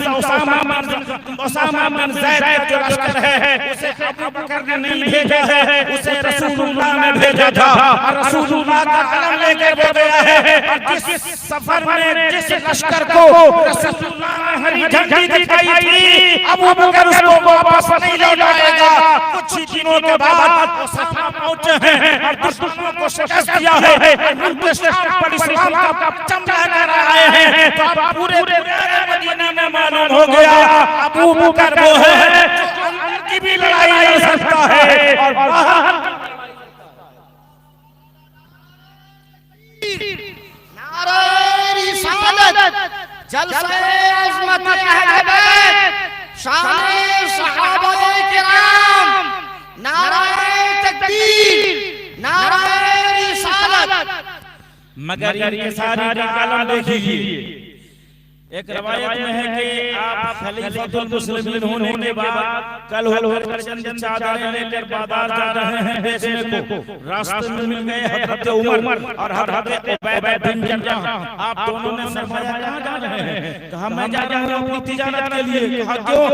Speaker 1: ज़ैद का जो लश्कर है उसे अबू बकर ने नहीं भेजा है, उसे रसूलुल्लाह ने भेजा था और रसूलुल्लाह का अलम लेकर वो गया है। और जिस सफर में जिस लश्कर को रसूलुल्लाह ने हरी झंडी दिखाई अबू बकर उसको वापस नहीं लौटाएगा। कुछ ही दिनों के बाद उसामा पहुंचे हैं और दुश्मनों को शिकस्त दिया है और मुल्क शाम पर इस्लाम का चमड़ा कर आए हैं। तो पूरे मदीना में मालूम हो गया अबू बकर वो है जो अंदर की भी लड़ाई लड़ सकता है और बाहर
Speaker 2: नारे रिसालत, जलसे अज़मत अहले बैत, शान सहाबाए किराम, नारे तकबीर, नारे रिसालत।
Speaker 1: मगर ये सारी आलम देखिए, एक रवायत में है कि आप खलीफतुल मुस्लिमीन होने के बाद कल होकर चंद चादरें लेकर बाजार जा रहे हैं बेचने को, रास्ते में मिल गए हज़रत उमर और हज़रत उबैदा बिन जर्राह। आप दोनों ने फरमाया कहां जा रहे हैं? कहा मैं जा रहा हूं अपनी तिजारत के लिए। कहा क्यों?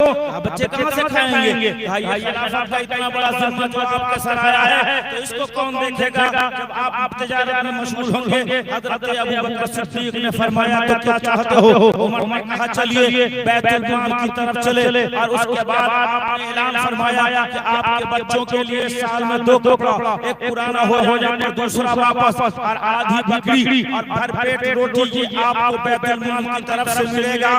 Speaker 1: बच्चे कहां से खाएंगे? भाई खिलाफत का इतना बड़ा ज़िम्मा जो आपके सर आया है तो इसको कौन देखेगा जब आप तिजारत में मशगूल होंगे। हज़रत अबू बकर सिद्दीक़ ने फरमाया तो क्या चाहते हो? उमर ने कहा चलिए बैतुल माल की तरफ चले और उसके बाद आपने ऐलान फरमाया कि आपके बच्चों के लिए साल में 2 कपड़ा, एक पुराना हो जाने पर दूसरा वापस और आधी बकरी और भरपेट रोटी ये आपको बैतुल माल की तरफ से मिलेगा।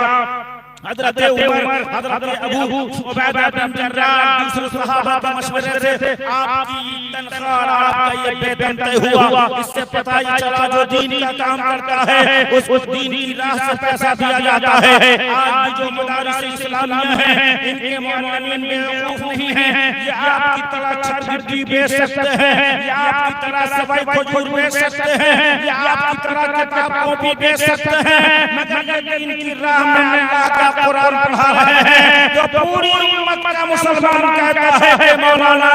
Speaker 1: हज़रत उमर, हज़रत अबू उबैदा बिन जर्राह दूसरे सहाबा के मशवरे से आपकी तनख्वाह और आपका ये वेतन तय हुआ। इससे पता ही चला जो दीन का काम करता है उस दीन की राह से पैसा दिया जाता है। आज जो मदारिस इस्लामिया हैं इनके मुअल्लिमीन बेवकूफ नहीं हैं, ये आपकी तरह छरगड्डी बेच सकते हैं, ये आपकी तरह सवाई खजूर बेच सकते हैं, ये आपकी तरह किताब कॉपी बेच सकते हैं, मगर इनकी राह में अल्लाह का कुरान पढ़ा रहे हैं जो पूरी उम्मत का मुसलमान कहता है कि मौलाना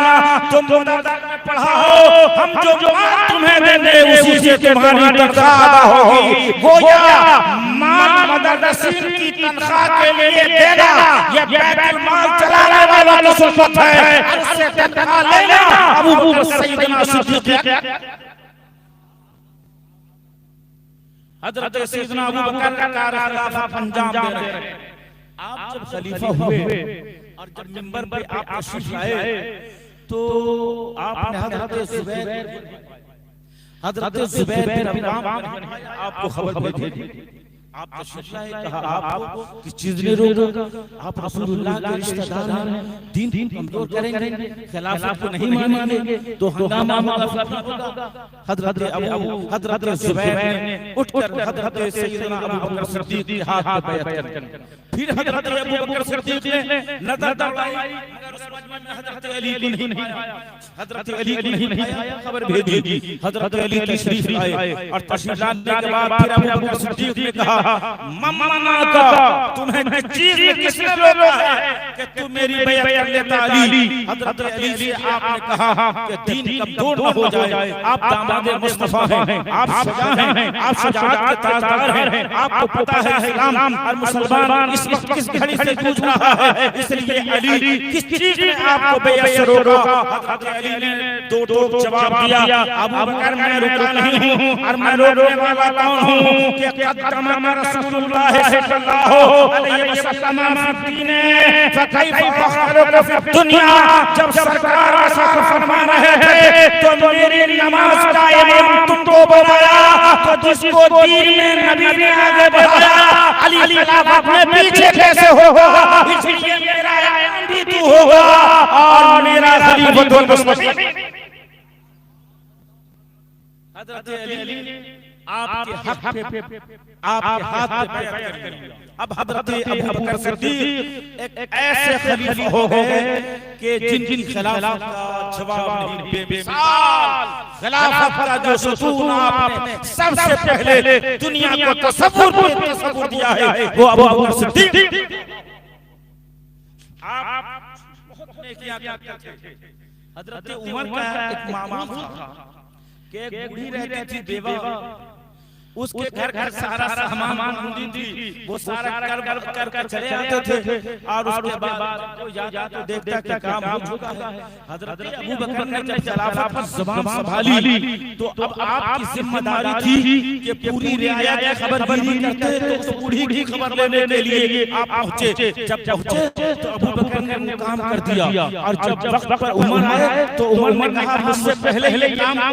Speaker 1: तुम मदरसा में पढ़ाओ, हम जो माल तुम्हें देंगे उसी से तुम्हारी तनख्वाह अदा होगी। गोया माल मदरसीन की तनख्वाह के लिए देना ये बैतुल माल चलाने वाला की सुन्नत है, और उससे तनख्वाह लेना अबू बकर सैयदना सिद्दीक़ हज़रत सैयदना अबू बकर का खिलाफत अंजाम दे रहे हैं। आप जब खलीफा हुए और जब मिंबर पे आप तशरीफ लाए तो आपने हज़रत ज़ुबैर बिन अव्वाम आपको खबर भेजी। आप तशरीफ लाए, कहा आपको किस चीज ने रोका? आप रसूलुल्लाह के रिश्तेदार हैं, दीन कमजोर करेंगे, खिलाफत को नहीं मानेंगे तो हंगामा होगा। हज़रत ज़ुबैर ने उठकर हज़रत सैयदना अबू बकर सिद्दीक़ के हाथ में बैत कर, फिर हज़रत अबू बकर सिद्दीक़ ने नजर दौड़ाई मगर उस मजमे में हज़रत अली को नहीं पाया। हज़रत अली को नहीं पाया, खबर भेजी, हज़रत अली तशरीफ लाए और तशरीफ लाने के बाद फिर अबू बकर सिद्दीक़ ने कहा मम्मा का तुम्हें किस चीज में किसने रोका है कि तुम मेरी बैत कर लेता अली? हज़रत अली से आपने कहा कि दीन कमजोर न हो जाए, आप दामाद मुस्तफा हैं, आप शुजा हैं, आप शुजाअत के ताजदार हैं, आपको पता है इस्लाम और मुसलमान इस वक्त किस घड़ी से जूझ रहा है, इसलिए अली किस चीज ने आपको बैत से रोका? हज़रत अली ने दो टोक जवाब दिया, अबू बकर मैं रुका नहीं हूं और मैं रोकने वाला कौन हूं कि
Speaker 3: रसूलुल्लाह सल्लल्लाहु अलैहि वसल्लम दीने फकैफ अखलुक फी दुनिया। जब सरकार ऐसा फरमा रहे थे तो मेरी नमाज का इमाम तुमको बनाया, तो जिसको दीन में नबी ने आगे बढ़ाया अली खिलाफत में पीछे कैसे होगा? इसलिए मेरा इमाम भी तू होगा और मेरा खलीफतुल मुस्तफ़ी।
Speaker 1: हज़रत अली आपके हक पे आपके हाथ पे बैठ कर लिया। अब हज़रत अबू बकर सिद्दीक एक ऐसे खलीफा हो गए कि जिनकी खिलाफत का जवाब नहीं, बेमिसाल खिलाफत का जो सुतून आपने सबसे पहले दुनिया को तसव्वुर दिया है वो अबू बकर सिद्दीक।
Speaker 3: आप बहुत नेकियां करते थे।
Speaker 1: हज़रत उमर का एक मामूल था कि एक बूढ़ी रहती थी बेवा, उसके घर सारा सामान होती थी, वो सारा कर चले आते थे और उसके बाद कोई जाता तो देखता कि काम हो चुका है। हज़रत अबू बकर ने जब खिलाफत पर ज़बान संभाली तो अब आपकी जिम्मेदारी थी कि पूरी रियाया की खबरगिरी करते, तो उस बूढ़ी की खबर लेने के लिए आप पहुंचे। जब पहुंचे तो अबू बकर ने वो काम कर दिया और जब वक्त पर उमर आए तो उमर ने कहा मुझसे पहले ये काम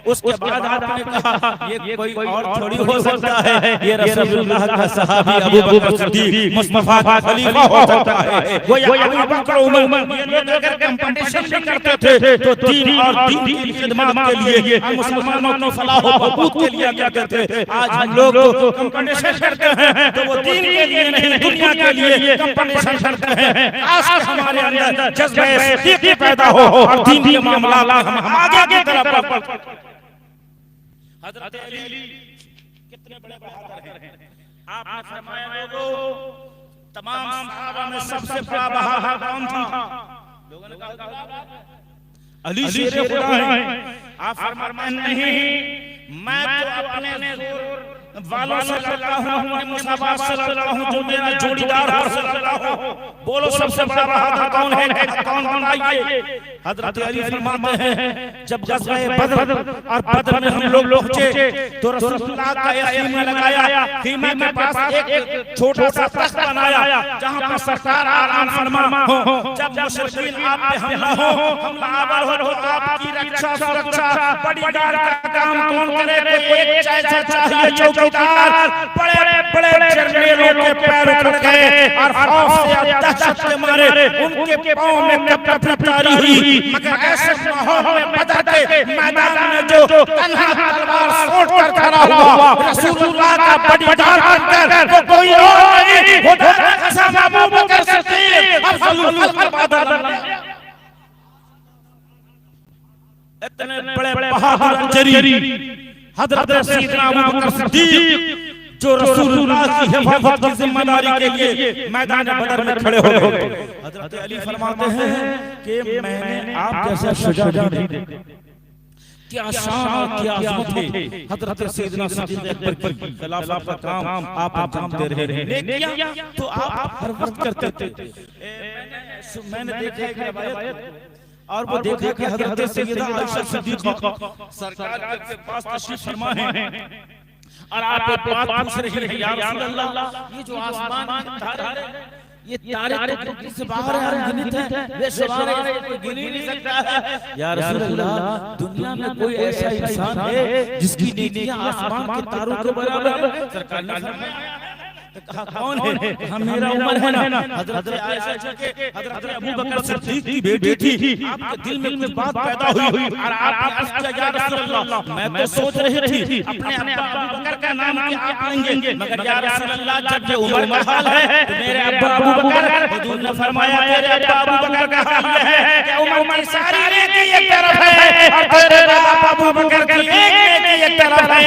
Speaker 1: उसके बाद आपने कहा ये कोई और थोड़ी हो सकता है, ये रसूलुल्लाह का सहाबी अबू बकर सिद्दीक मुस्तफा का खलीफा हो सकता है। वो अबू बकर उमर ये लोग अगर कंपटीशन भी करते थे तो दीन और दीन की खिदमत के लिए, मुसलमानों की फलाह व बहबूद के लिए क्या करते थे। आज हम लोग तो कंपटीशन करते हैं तो वो दीन के लिए नहीं दुनिया के लिए कंपटीशन करते हैं। काश हमारे अंदर जज्बे सिद्दीक पैदा हो और दीन के मामला हम आगे की तरफ। हज़रत अली कितने बड़े बहादुर हैं। आपने फरमाया लोगों तमाम सहाबा में सबसे बड़ा बहादुर कौन था? लोगों ने कहा अली शेर खुदा है। आप फरमाया नहीं, मैं तो अपने वालों से लड़ता हूँ, मुस्तफा सल्लल्लाहु अलैहि वसल्लम जो मेरा जोड़ीदार है सल्लल्लाहु। बोलो सबसे बड़ा बहादुर कौन है? कौन बताइए? हज़रत अली फरमाते हैं जब ग़ज़वा बद्र और बद्र में हम लोग पहुंचे तो रसूलुल्लाह का एक ख़ीमा लगाया, ख़ीमा के पास एक छोटा सा तख्त बनाया जहां पर सरकार आराम फरमा हो। जब मुशरिकीन आप पे हमला आवर हो तो आपकी रक्षा सुरक्षा बॉडीगार्ड का काम कौन करे? कोई एक जैसा चाहिए चौकीदार, बड़े बड़े जर्नलों के पैर उखड़ गए और खौफ से दहशत के मारे उनके पांव में कपकपारी हुई। मगर ऐसे माहौल में बदर के मैदान में जो तन्हा तलवार सोच कर खड़ा हुआ रसूलुल्लाह का बॉडीगार्ड बनकर, वो कोई और नहीं खुदा का कसम अबू बकर सिद्दीक अफजलुल बहादुर। इतने बड़े बहादुर अंजरी हज़रत सैयदना अबू बकर सिद्दीक जो रसूलुल्लाह की हिफाजत की जिम्मेदारी के लिए मैदान बदर में खड़े हो गए। हज़रत अली फरमाते हैं कि मैंने आप जैसा शुजाअत नहीं देखा। क्या शान क्या अज़मत है हज़रत सैयदना सिद्दीक़ अकबर की खिलाफत का काम आप अंजाम दे रहे हैं। नेकियां तो आप हर वक्त करते थे। मैंने देखा एक रिवायत और वो देखा कि हज़रत सैयदा आयशा सिद्दीक़ा सरकार के पास तशरीफ फरमा है और आप बात पूछ रही है, या रसूल अल्लाह ये जो आसमान के तारे हैं ये तारे तो किससे बाहर है, अनगिनत है, वे सवार है, कोई गिन ही नहीं सकता है। या रसूल अल्लाह दुनिया में कोई ऐसा इंसान है जिसकी नेकियां आसमान के तारों के बराबर है? सरकार ने फरमाया कहा कौन है? हम मेरा उमर है ना। हज़रत आयशा के हज़रत अबू बकर सिद्दीक की बेटी थी। आपके दिल में कुछ बात पैदा हुई और आपने अर्ज़ किया या रसूल अल्लाह मैं तो सोच रही थी अपने अब्बा अबू बकर का नाम क्या आप लेंगे, मगर या रसूल अल्लाह जब ये उमर का हाल है तो मेरे अब्बा अबू बकर, हुजूर ने फरमाया तेरे अब्बा अबू बकर का हाल है कि उमर की सारी नेकी एक तरफ है और तेरे अब्बा अबू बकर की एक नेकी एक तरफ है।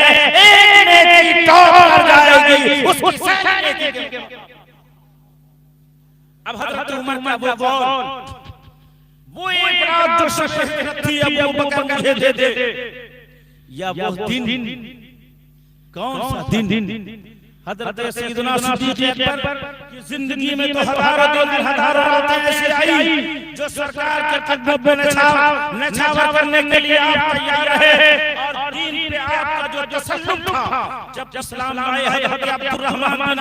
Speaker 1: एक नेकी टॉप पर जाएगी उसकी अब हज़रत उमर का वो कौल, वो एक रात जो शहीद थी अबू बकर का दे दे या वो दिन कौन सा दिन? हज़रत सैयदना सिद्दीक़ अकबर की जिंदगी में तो हज़ारों रातें ऐसी आई जो सरकार के खिदमत में नछावर करने के लिए आप तैयार रहे और दीन पे आपका जो
Speaker 3: जो तसल्लुम था, जब इस्लाम आए हजरत अब्दुर्रहमान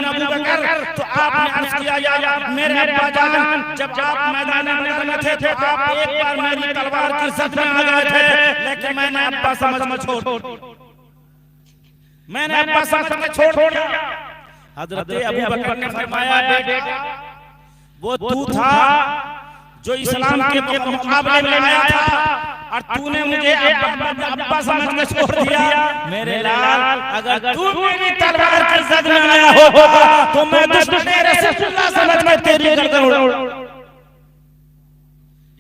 Speaker 3: अबू बकर, तो आपने अर्ज किया या मेरे अब्बा जान, जब आप मैदान में थे तो आप एक बार मेरी तलवार की जद में आ गए थे, लेकिन मैंने अब्बा समझ छोड़ दिया। हजरत अबू बकर ने फरमाया बेटा वो तू था जो इस्लाम के मुकाबले में आया था और तूने मुझे अब्बा समझ के छोड़ दिया। मेरे लाल अगर तू मेरी तलवार की जद में आया होगा तो मैं दुश्मन रसूलुल्लाह समझ के तेरी गर्दन उड़ा।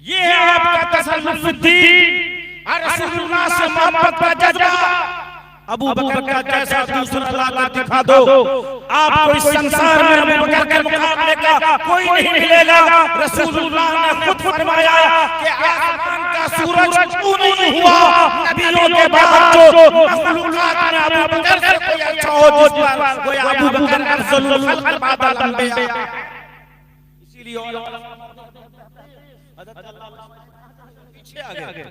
Speaker 3: ये है आपका तसल्लुफ फिद्दीन और रसूलुल्लाह से मोहब्बत का जज्बा। अबू बकर का जैसा दूसरा लाला दिखा दो, आपको इस संसार में अबू बकर के मुकाबले का कोई नहीं मिलेगा। रसूलुल्लाह ने खुद फरमाया कि आसमान का सूरज क्यों नहीं हुआ नबियों के बाद जो मखलूकात में अबू बकर से कोई अच्छा हो, जिस पर कोई अबू बकर अफजलुल खल्क बादल अंबिया। इसीलिए पीछे आ गए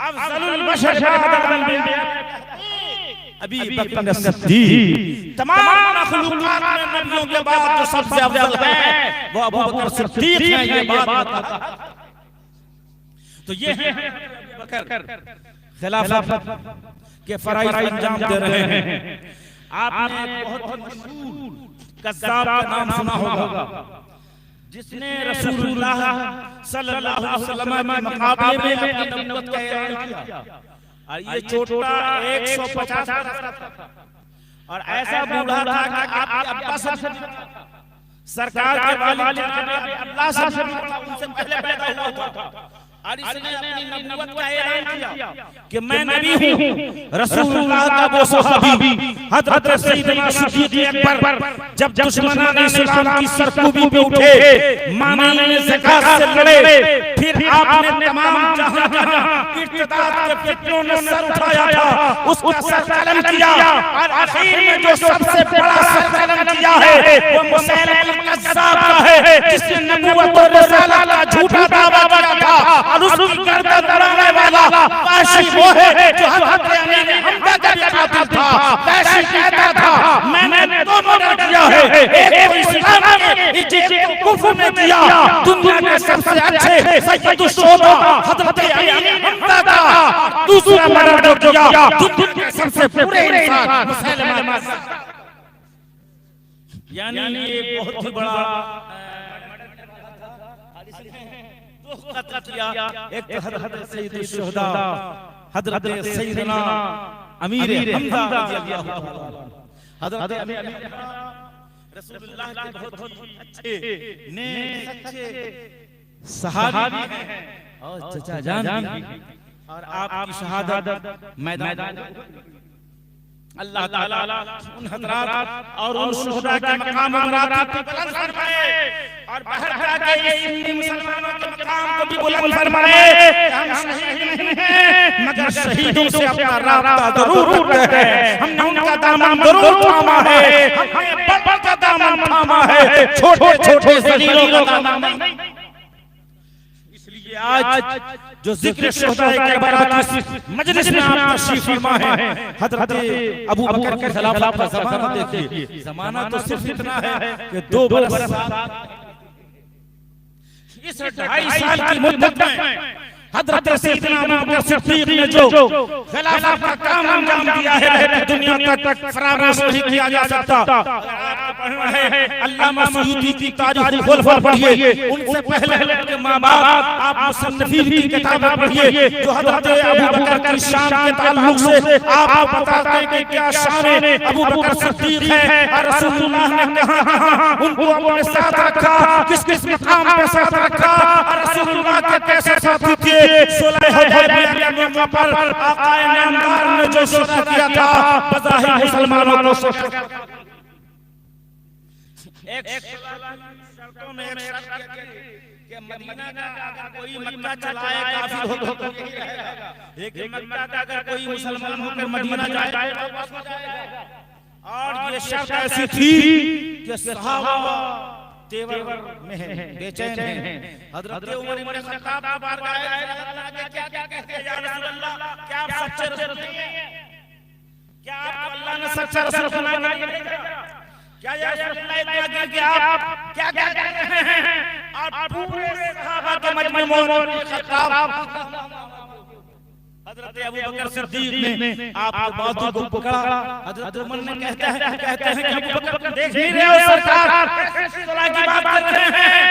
Speaker 3: अफजलुल बशर बादल अंबिया अबी बकर सिद्दीक। तमाम मखलूकात में नबियों के बाद जो सबसे अफजल है वो अबू बकर सिद्दीक है। ये बात तो ये है अबू बकर खिलाफत के फराइज़ अंजाम दे रहे हैं। आपने बहुत मशहूर कज़्ज़ाब का नाम सुना होगा, जिसने रसूलुल्लाह सल्लल्लाहु अलैहि वसल्लम के मुकाबले में अपनी नबूवत का ऐलान किया। और ये छोटा 150 और ऐसा बूढ़ा था कि आपके अब्बा से सरकार के वालिद अब्दुल्लाह से उनसे पहले पैदा हुआ था। और इसने अपनी नबूवत का ऐलान किया कि मैं नबी हूं, रसूलुल्लाह का वो सहाबी हजरत सैयदना सिद्दीक़ अकबर जब दुश्मनान इस्लाम की सरकूबी पे उठे, मामले ज़कात से लड़े, फिर आपने तमाम जहां इर्तिदाद के फितनों ने सर उठाया था, उसका सर कलम किया। और आखिर में जो सबसे बड़ा सर कलम किया है वो मुसैलिमा कज़्ज़ाब का है, जिसने नबूवत और रिसालत का झूठा दावा किया था। और उसकी गर्दन उड़ाने वाला काशी वो है जो हज़रत अमीर हमजा का कातिल था। काशी कहता था मैंने दोनों ने किया है, एक तो इस्लाम में इज्जत को कुफ्र में किया, दुनिया के सबसे अच्छे सैयदुश शुहदा हज़रत अमीर हमजा का दूसरा मर्द किया दुनिया के सबसे बुरे इंसान मुसैलिमा। यानी ये बहुत ही बड़ा एक तो हज़रत सैयदुश शुहदा हज़रत सैयदना अमीर हमजा रज़ियल्लाहु ताला हज़रत अमीर रसूलुल्लाह के बहुत अच्छे नेक सच्चे सहाबी हैं और चचा जान भी। और आपकी शहादत मैदान अल्लाह ताला उन हज़रात और उन शुहदा के मकाम मरातब को बुलंद फरमाए और बाहर जाके इस मुसलमानों के मकाम को भी बुलंद फरमाए। हम शहीद नहीं हैं मगर शहीदों से अपना राब्ता जरूर रखते हैं। हमने उनका दामन जरूर थामा है, हमने बड़ का दामन थामा है, छोटे छोटे जलीलों का दामन नहीं। इसलिए आज जो जिक्र शुहदा के बरात मजलिस में आप तशरीफ फरमा है, हज़रत अबू बकर के खिलाफत का ज़माना देखिए। ज़माना तो सिर्फ इतना है कि 2 बरस इस 2.5 साल की मुद्दत में हज़रत सैयदना अबू बकर सिद्दीक़ ने जो खिलाफत का काम अंजाम दिया है, दुनिया तक फरामोश नहीं किया जा सकता। अल्लामा सयूती की तारीख़ुल खुलफा पढ़िए, उनसे पहले उनके माँ-बाप आप मुसन्निफ़ीन की किताबें पढ़िए जो हज़रत अबू बकर की शान के ताल्लुक से आप बताते हैं कि क्या शान अबू बकर सिद्दीक़ है और रसूलुल्लाह ने कहाँ उनको अपने साथ रखा, किस किस मकाम पे साथ रखा और रसूलुल्लाह के कैसे साथी थे। सुलह हुदैबिया के मौके पर आका नामदार ने जो शुरा किया था बज़ाहिर मुसलमानों को एक शर्तों में एक शर्त कि मदीना का अगर कोई मक्का चलाए काफिर हो तो यही रहेगा, लेकिन मक्का का अगर कोई मुसलमान होकर मदीना जाए तो वापस हो जाएगा। और ये शर्त ऐसी थी कि सहाबा
Speaker 1: तेवर में है, बेचैन है। हजरत उमर इब्न खत्ताब की बारगाह में अल्लाह के क्या क्या कहते हैं, या रसूल अल्लाह, क्या आप सच्चे रसूल हैं? क्या आपको अल्लाह ने सच्चा रसूल बनाया है? क्या या रसूल अल्लाह कि आप क्या क्या कह रहे हैं? और पूरे सहाबा के मजमू में खत्ताब हजरत अबू बकर सिद्दीक ने आपके बातों को पकड़ा। हजरत उमर ने कहते हैं कि अबू बकर देख नहीं रहे हो सरकार, कैसी सलाह की बात कर रहे हैं?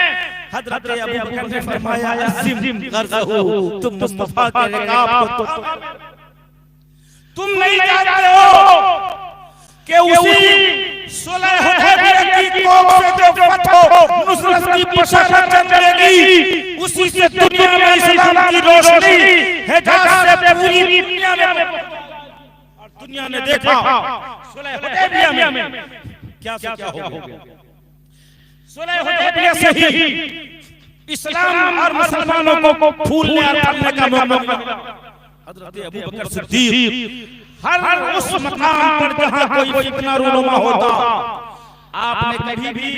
Speaker 1: हजरत अबू बकर ने फरमाया, यसिम गरज़हू, तुम मुस्तफा के रिकाब को तुम नहीं जानते हो कि उसी सुलह हुदैबिया की कोख से जो फतह नुसरत की बशारत चलेगी, उसी से दुनिया में इस्लाम की रोशनी हिजाज से पूरी दुनिया में, और दुनिया ने देखा सुलह हुदैबिया में क्या से क्या हो गया। सुलह हुदैबिया से ही इस्लाम और मुसलमानों को फूलने और फलने का मौका मिला। हजरत अबू बकर सिद्दीक हर उस मकाम पर जहां कोई फितना रूनुमा होता, आपने कभी भी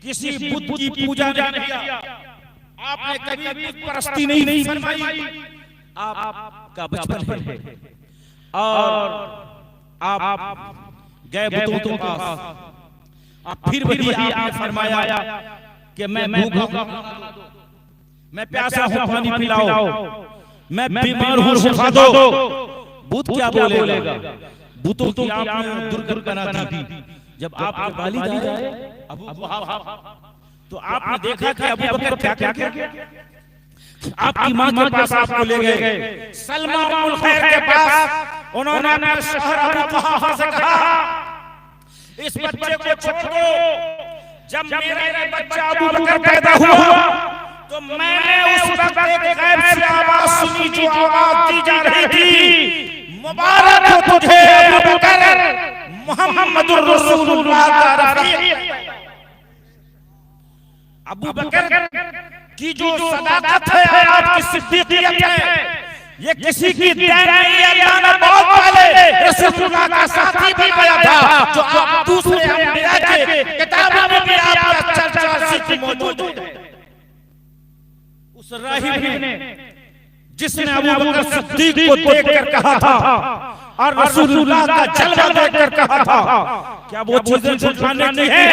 Speaker 1: किसी बुद्ध की पूजा नहीं किया, आपने कभी भी परस्ती नहीं फरमाई। आपका बचपन है और आप गए बुतों के पास, आप फिर भी आपने फरमाया कि मैं भूखा हूं, मैं प्यासा हूं, पानी पिलाओ, मैं बीमार हूं, शिफा दो। बुद्ध क्या बोलेगा? बुतों की आपने दुर्घटना दी। जब आपके वालिद आए अबू तो आपने देखा कि अबू बकर क्या क्या किया। आपकी मां के पास आपको ले गए, सलमा उल खैर के पास, उन्होंने अपने शहर अबू कुहाफा से कहा, इस बच्चे को छोड़ दो। जब मेरा बच्चा अबू बकर पैदा हुआ तो मैंने उस वक्त एक गैब से आवाज सुनी, जो आवाज दी जा रही थी, मुबारक हो तुझे अबू बकर, मुहम्मदुर रसूलुल्लाह का रफीक। अबू बकर की जो सदाकत है, आपकी सिद्दीकियत है, ये किसी की देन नहीं है। अल्लाह ने बहुत पहले रसूलुल्लाह का साथी भी बनाया था, जो आप दूसरे अंबिया के किताबों में भी आपका चर्चा जिक्र मौजूद है। उस राहिब ने जिसने अबू बकर सिद्दीक को देखकर कहा था और रसूलुल्लाह का जलवा देखकर कहा था, क्या वो चीजें छुपाने की है?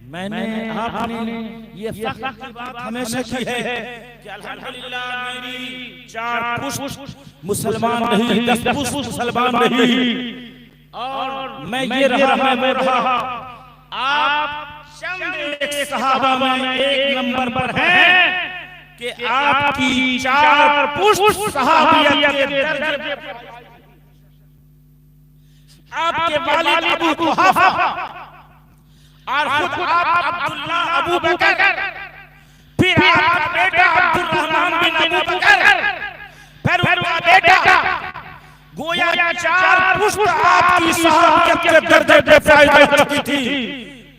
Speaker 1: मैंने आपने ये फख्र की बात हमेशा की है कि अल्हम्दुलिल्लाह मेरी 4 पुश्त मुसलमान नहीं, 10 पुश्त मुसलमान नहीं, और मैं ये रहा। आप चंद एक सहाबा में 1 नंबर पर हैं कि आपकी 4 पुश्त सहाबियत के दर्जे, आपके वालिद अबू कुहाफा और खुद आप अब्दुल्ला अबू बकर, फिर आपका बेटा अब्दुर्रहमान बिन अबू बकर, फिर उनका बेटा, गोया 4 पुश्त आपकी सहाबियत के दर्जे पे फायदा चुकी थी।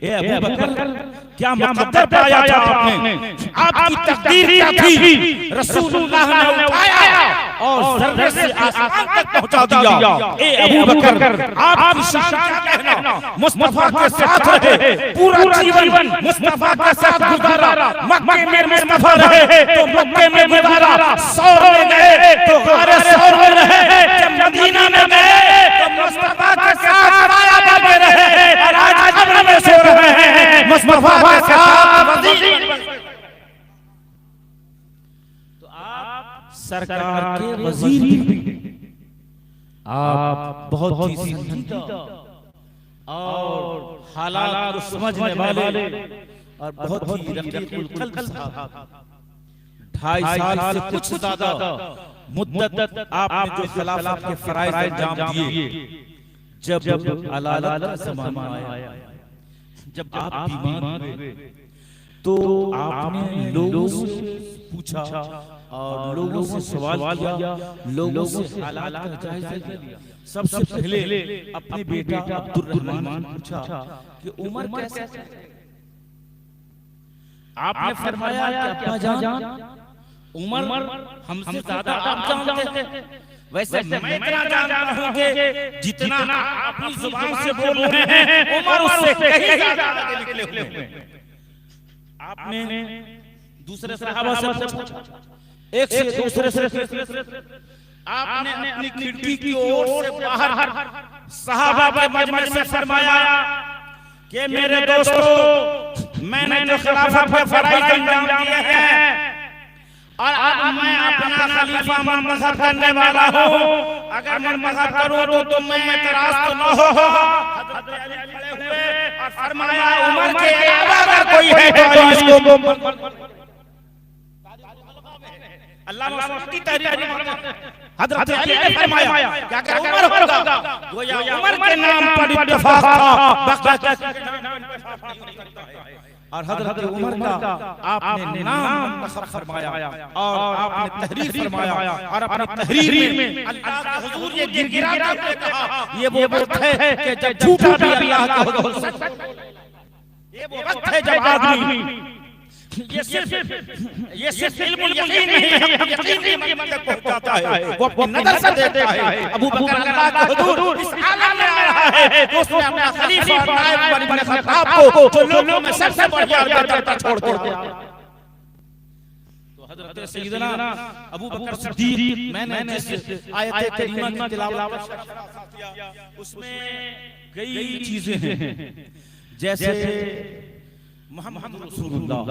Speaker 1: ए अबू बकर, क्या मुकद्दर पाया था आपने? आपकी तकदीर क्या थी? रसूलुल्लाह ने उठाया और जर्रे से आसमान तक पहुंचा दिया। ए अबू बकर, आपकी शान क्या कहना? मुस्तफा के साथ रहे, पूरा जीवन मुस्तफा के साथ गुजारा। मक्के में मुस्तफा रहे तो मक्के में गुजारा, सौर में गए तो गारे सौर में रहे, जब मदीना में गए तो मुस्तफा के साथ माया में रहे, और आज कब्र में सो रहे हैं मुस्तफा के साथ वजीर। तो आप सरकार के वजीर भी, आप बहुत ही संजीदा और हालात को समझने वाले और बहुत ही रकीकुल कल्ब साहब। 2.5 साल से कुछ ज्यादा मुद्दत आपने जो खिलाफत के फराइज अंजाम दिए, जब अलाला का ज़माना आया, जब आप बीमार हुए, तो आपने लोगों से पूछा और लोगों से सवाल किया, लोगों से हालात का जायजा लिया। सबसे पहले अपने बेटा अब्दुर्रहमान पूछा कि उमर कैसे है? आपने फरमाया कि अब्बा जान उमर हमसे ज्यादा आप जानते हैं। वैसे मैं इतना जानता हूं कि जितना आप अपनी जुबान से बोल रहे हैं उमर उससे कहीं ज्यादा आगे निकले हुए हैं। आपने दूसरे सहाबा से पूछा, एक से दूसरे से आपने अपनी खिड़की की ओर से बाहर सहाबा के मजमे से फरमाया कि मेरे दोस्तों, मैंने जो खिलाफत के फराइज़ अंजाम दिए हैं और अब मैं अपना खलीफा मुंतखब करने वाला हूँ, अगर मैं मुंतखब करूँ तो तुम में एतराज तो न हो। हज़रत अली खड़े हुए और फरमाया उमर के अलावा अगर कोई है तो इसको अल्लाह की तहरीर हज़रत अली ने फरमाया कि अगर उमर होगा तो या उमर के नाम पर इत्तेफाक था, और हज़रत उमर का आपने नाम मुंतखब फरमाया और आपने तहरीर फरमाया और अपनी तहरीर में अल्लाह का हुजूर ये गिरगिरा करके कहा, ये वो वक्त है कि जब झूठा भी अल्लाह का हुजूर, ये वो वक्त है जब आदमी ये सिर्फ इल्मुल यकीन नहीं है, यकीन की मर्तबे तक पहुंचाता है, वो अपनी नजर से देखता है। अबू बकर अल्लाह का हुजूर इस आलम में आ रहा है कि उसने अपना खलीफा और नायब उमर इब्न खत्ताब को जो लोगों में सबसे बढ़िया बेहतर छोड़ दिया। तो हजरत सैयदना अबू बकर सिद्दीक, मैंने जिस आयत करीमा की तिलावत किया उसमें कई चीजें हैं, जैसे मोहम्मद रसूलुल्लाह,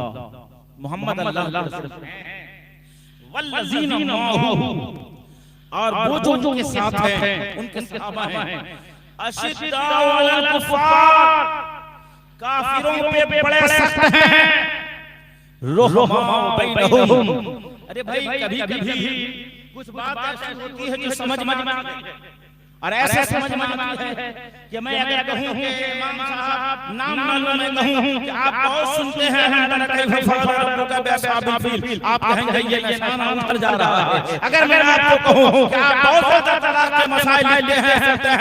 Speaker 1: मोहम्मद अल्लाह के रसूल वल्लज़ीना माअहू, और वो जो उनके साथ हैं उनके सहाबा हैं, अशिद्दाउ अलल कुफ़ार, काफिरों पे बड़े सख्त हैं, रुहमाउ बैनहुम। अरे भाई कभी कभी कुछ बात ऐसी होती है जो समझ में आती है, और ऐसे समझ में आती है कि मैं अगर कहूं कि इमाम साहब नाम मालूम मैं कहूं कि आप बहुत सुनते हैं आप कहेंगे ये नाम उधर जा रहा है। अगर मैं आपको कहूं कि आप बहुत ज्यादा तलाक के मसाइल लेते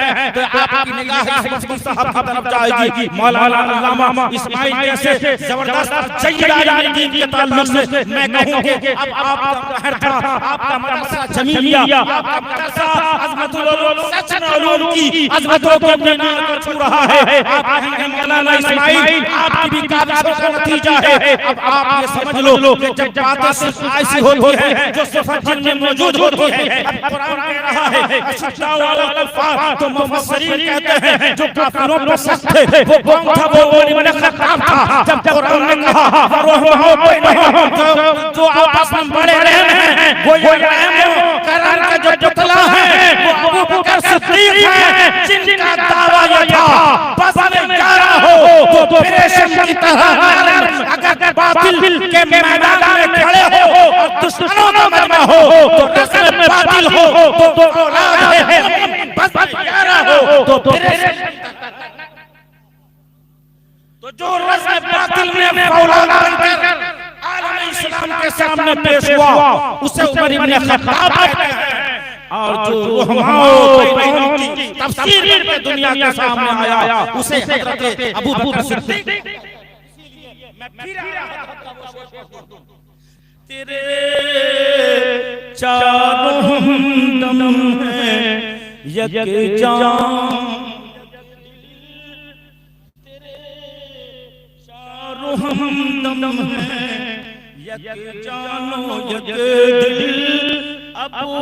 Speaker 1: हैं तो आपकी निगाह इस मजहब साहब की तरफ जाएगी। मौलाना अल्लामा इस्माइल जैसे जबरदस्त सैयद आलिमीन के ताल्लुक से मैं कहूं कि अब आपका कहर था, आपका मदरसा जमीलिया, आपका मदरसा अज़मतुल उलूम उलूम की अज़मतों को मीनार को छू रहा है। आप कहेंगे मौलाना इस्माइल आपकी भी काबिज़ों का नतीजा है। अब आप ये समझ लो कि जब बातें सिर्फ ऐसी होती है जो सिफत जिनमें मौजूद होती है, अब कुरान कह रहा है अशिद्दाउ अलल कुफ़ार, तो मुफस्सिरीन कहते हैं जो काफिरों पर सख्त थे वो कौन था? वो उमर इब्न खत्ताब था। जब कुरान ने कहा रुहमाउ बैनहुम, जो आपस में बड़े रहे हैं वो ये कुरान का जो पुतला है वो अबू बकर सिद्दीक है, जिनका दावा ये था बस में प्यारा हो तो रेशम की तरह नरम, अगर बातिल के मैदान में खड़े हो और दुश्मनों का मरना हो तो रस्म में बातिल हो तो औलाद है, बस में प्यारा हो तो रेशम। तो जो रस्म बातिल में औलाद बनकर आलम इस्लाम के सामने पेश हुआ उसे उमर इब्न खत्ताब कहते हैं, और जो रुहमाउ बैनहुम की तफसीर में दुनिया के सामने आया उसे हज़रत अबू बकर सिद्दीक। मैं फिर तेरे चारों हमदम है यकजान, तेरे चारों हमदम है यकजानो यकदिल, अबू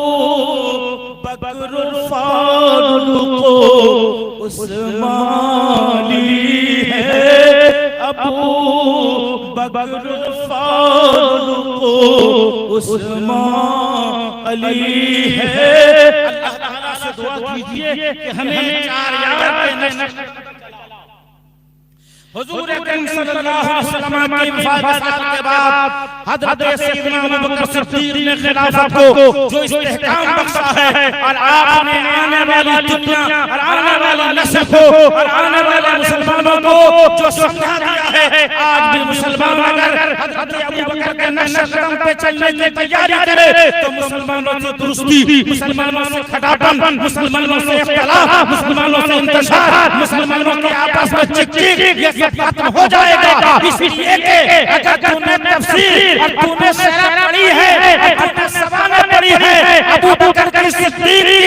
Speaker 1: बकर फारूक उस्मानी है, अबू बकर फारूक उस्मानी है। अल्लाह ताला से दुआ कीजिए कि हमें चार यार के नक्शे हुजूर अकरम सल्लल्लाहु अलैहि वसल्लम की वफात के बाद हज़रत सैयदना अबू बकर सिद्दीक ने खिलाफत को जो इस्तेहकाम बख्शा है और आपने आने वाली दुनिया और आने वाली नस्ल को और आने वाले मुसलमानों को जो समझा दिया है, आज भी मुसलमान अगर हज़रत अबू बकर के नक्शे कदम पे चलने की तैयारी करे तो मुसलमानों की दुरुस्ती, मुसलमानों से खटापन, मुसलमानों से इख्तिलाफ, मुसलमानों से इंतशार, मुसलमानों के आपस में चिक-चिक खत्म हो जाएगा। इसलिए कि अगर तूने तफसीर और तूने सीरत पढ़ी है और
Speaker 3: है अबू बकर के सिद्दीक की,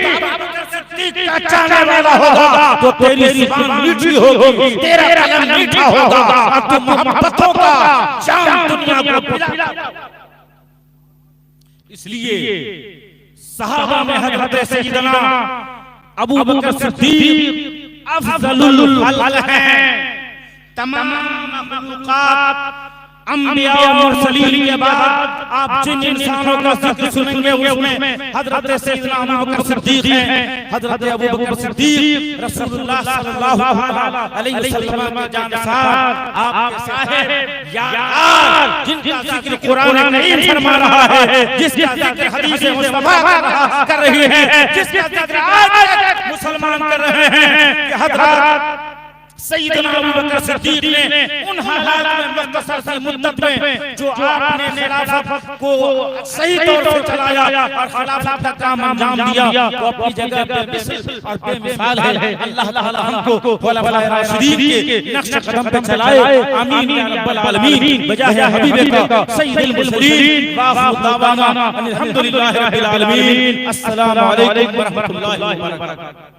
Speaker 3: अबू बकर सिद्दीक का चाहने वाला होगा तो तेरी जुबान मीठी होगी, तेरा कलम मीठा होगा और तू मोहब्बतों का जाम दुनिया को पिला। इसलिए सहाबा में हजरत सैयदना अबू बकर सिद्दीक अफजलुल खल्क हैं। तमाम मखलूकात अंबिया और मुरसलीन के बाद आप जिन इंसानों का जिक्र सुनेंगे उसमें हजरत सैयदना अबू बकर सिद्दीक हैं। हजरत अबू बकर सिद्दीक रसूलुल्लाह सल्लल्लाहु अलैहि वसल्लम के जानसार, आपके साहिब यार, जिनका जिक्र कुरान करीम फरमा रहा है, जिसका जिक्र हदीस मुस्तफा कर रही है, जिसका जिक्र आज मुसलमान कर रहे हैं कि हजरत सैयदना अबू बकर सिद्दीक ने उन हालात में मुख्तसर सी मुद्दत में जो आपने खिलाफत को सही तौर से चलाया और खिलाफत का काम अंजाम दिया, वो अपनी जगह पे मिसाल और बेमिसाल है। अल्लाह ताला हमको खुलाफाए राशिदीन के नक्श कदम पे चलाए, आमीन या रब्बल आलमीन। बजाय हबीब का सय्यदुल मुरसलीन व आखिर दावाना अल्हम्दुलिल्लाहि रब्बिल आलमीन। अस्सलामु अलैकुम व रहमतुल्लाहि व बरकातहू।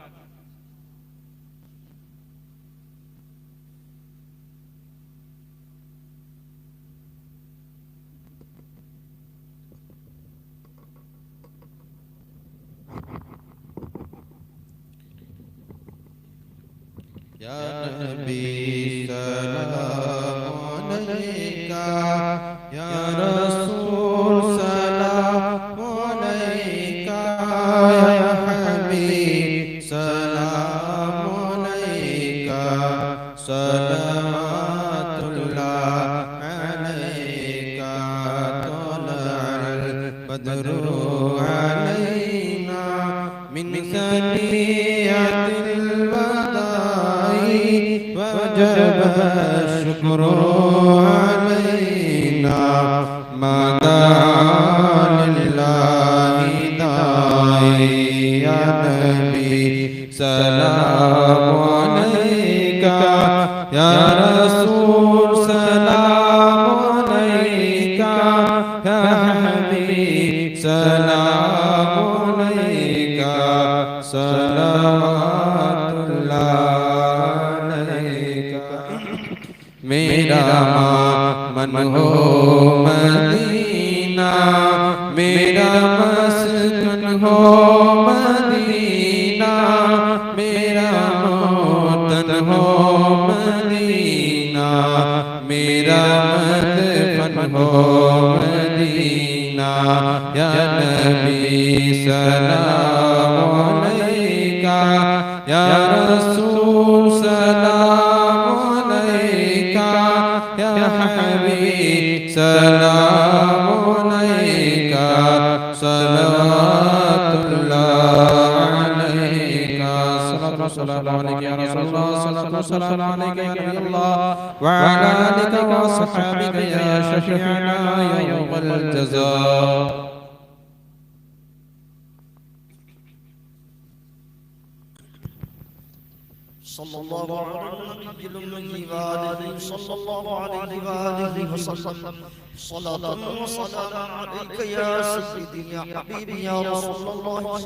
Speaker 4: या नबी सलाम अलैका, या रसूल सलाम अलैका, या हबीब सलाम अलैका, सलावतुल्लाह अलैका, तलअल बद्रु अलैना मिन सनियतिल वजब शुक्र अलैना मदा लिल्लाहि दाई। या नबी सलाम अलैका, या रसूल सलाम अलैका, या हबीब सलाम अलैका, सलावतुल्लाह। मेरा मन हो मदीना, मेरा मस्कन हो मदीना, मेरा मोतन हो मदीना, मेरा मदफन हो मदीना। या नबी सलाम अलैका, या रसूल सलाम अलैका, या हबीब सलाम अलैका, सलावतुल्लाह अलैका। सल्लल्लाहु अलैहि या रसूलल्लाह, सल्लल्लाहु अलैहि या नबील्लाह, व अला आलिका व अस्हाबिका या शफीअना यौमल जज़ा।
Speaker 2: सल्लल्लाहु अलैहि सल्लल्लाहु अलैहि वसल्लम। सलातन व सलाम अलैका या सय्यदी या हबीबी या रसूलल्लाह।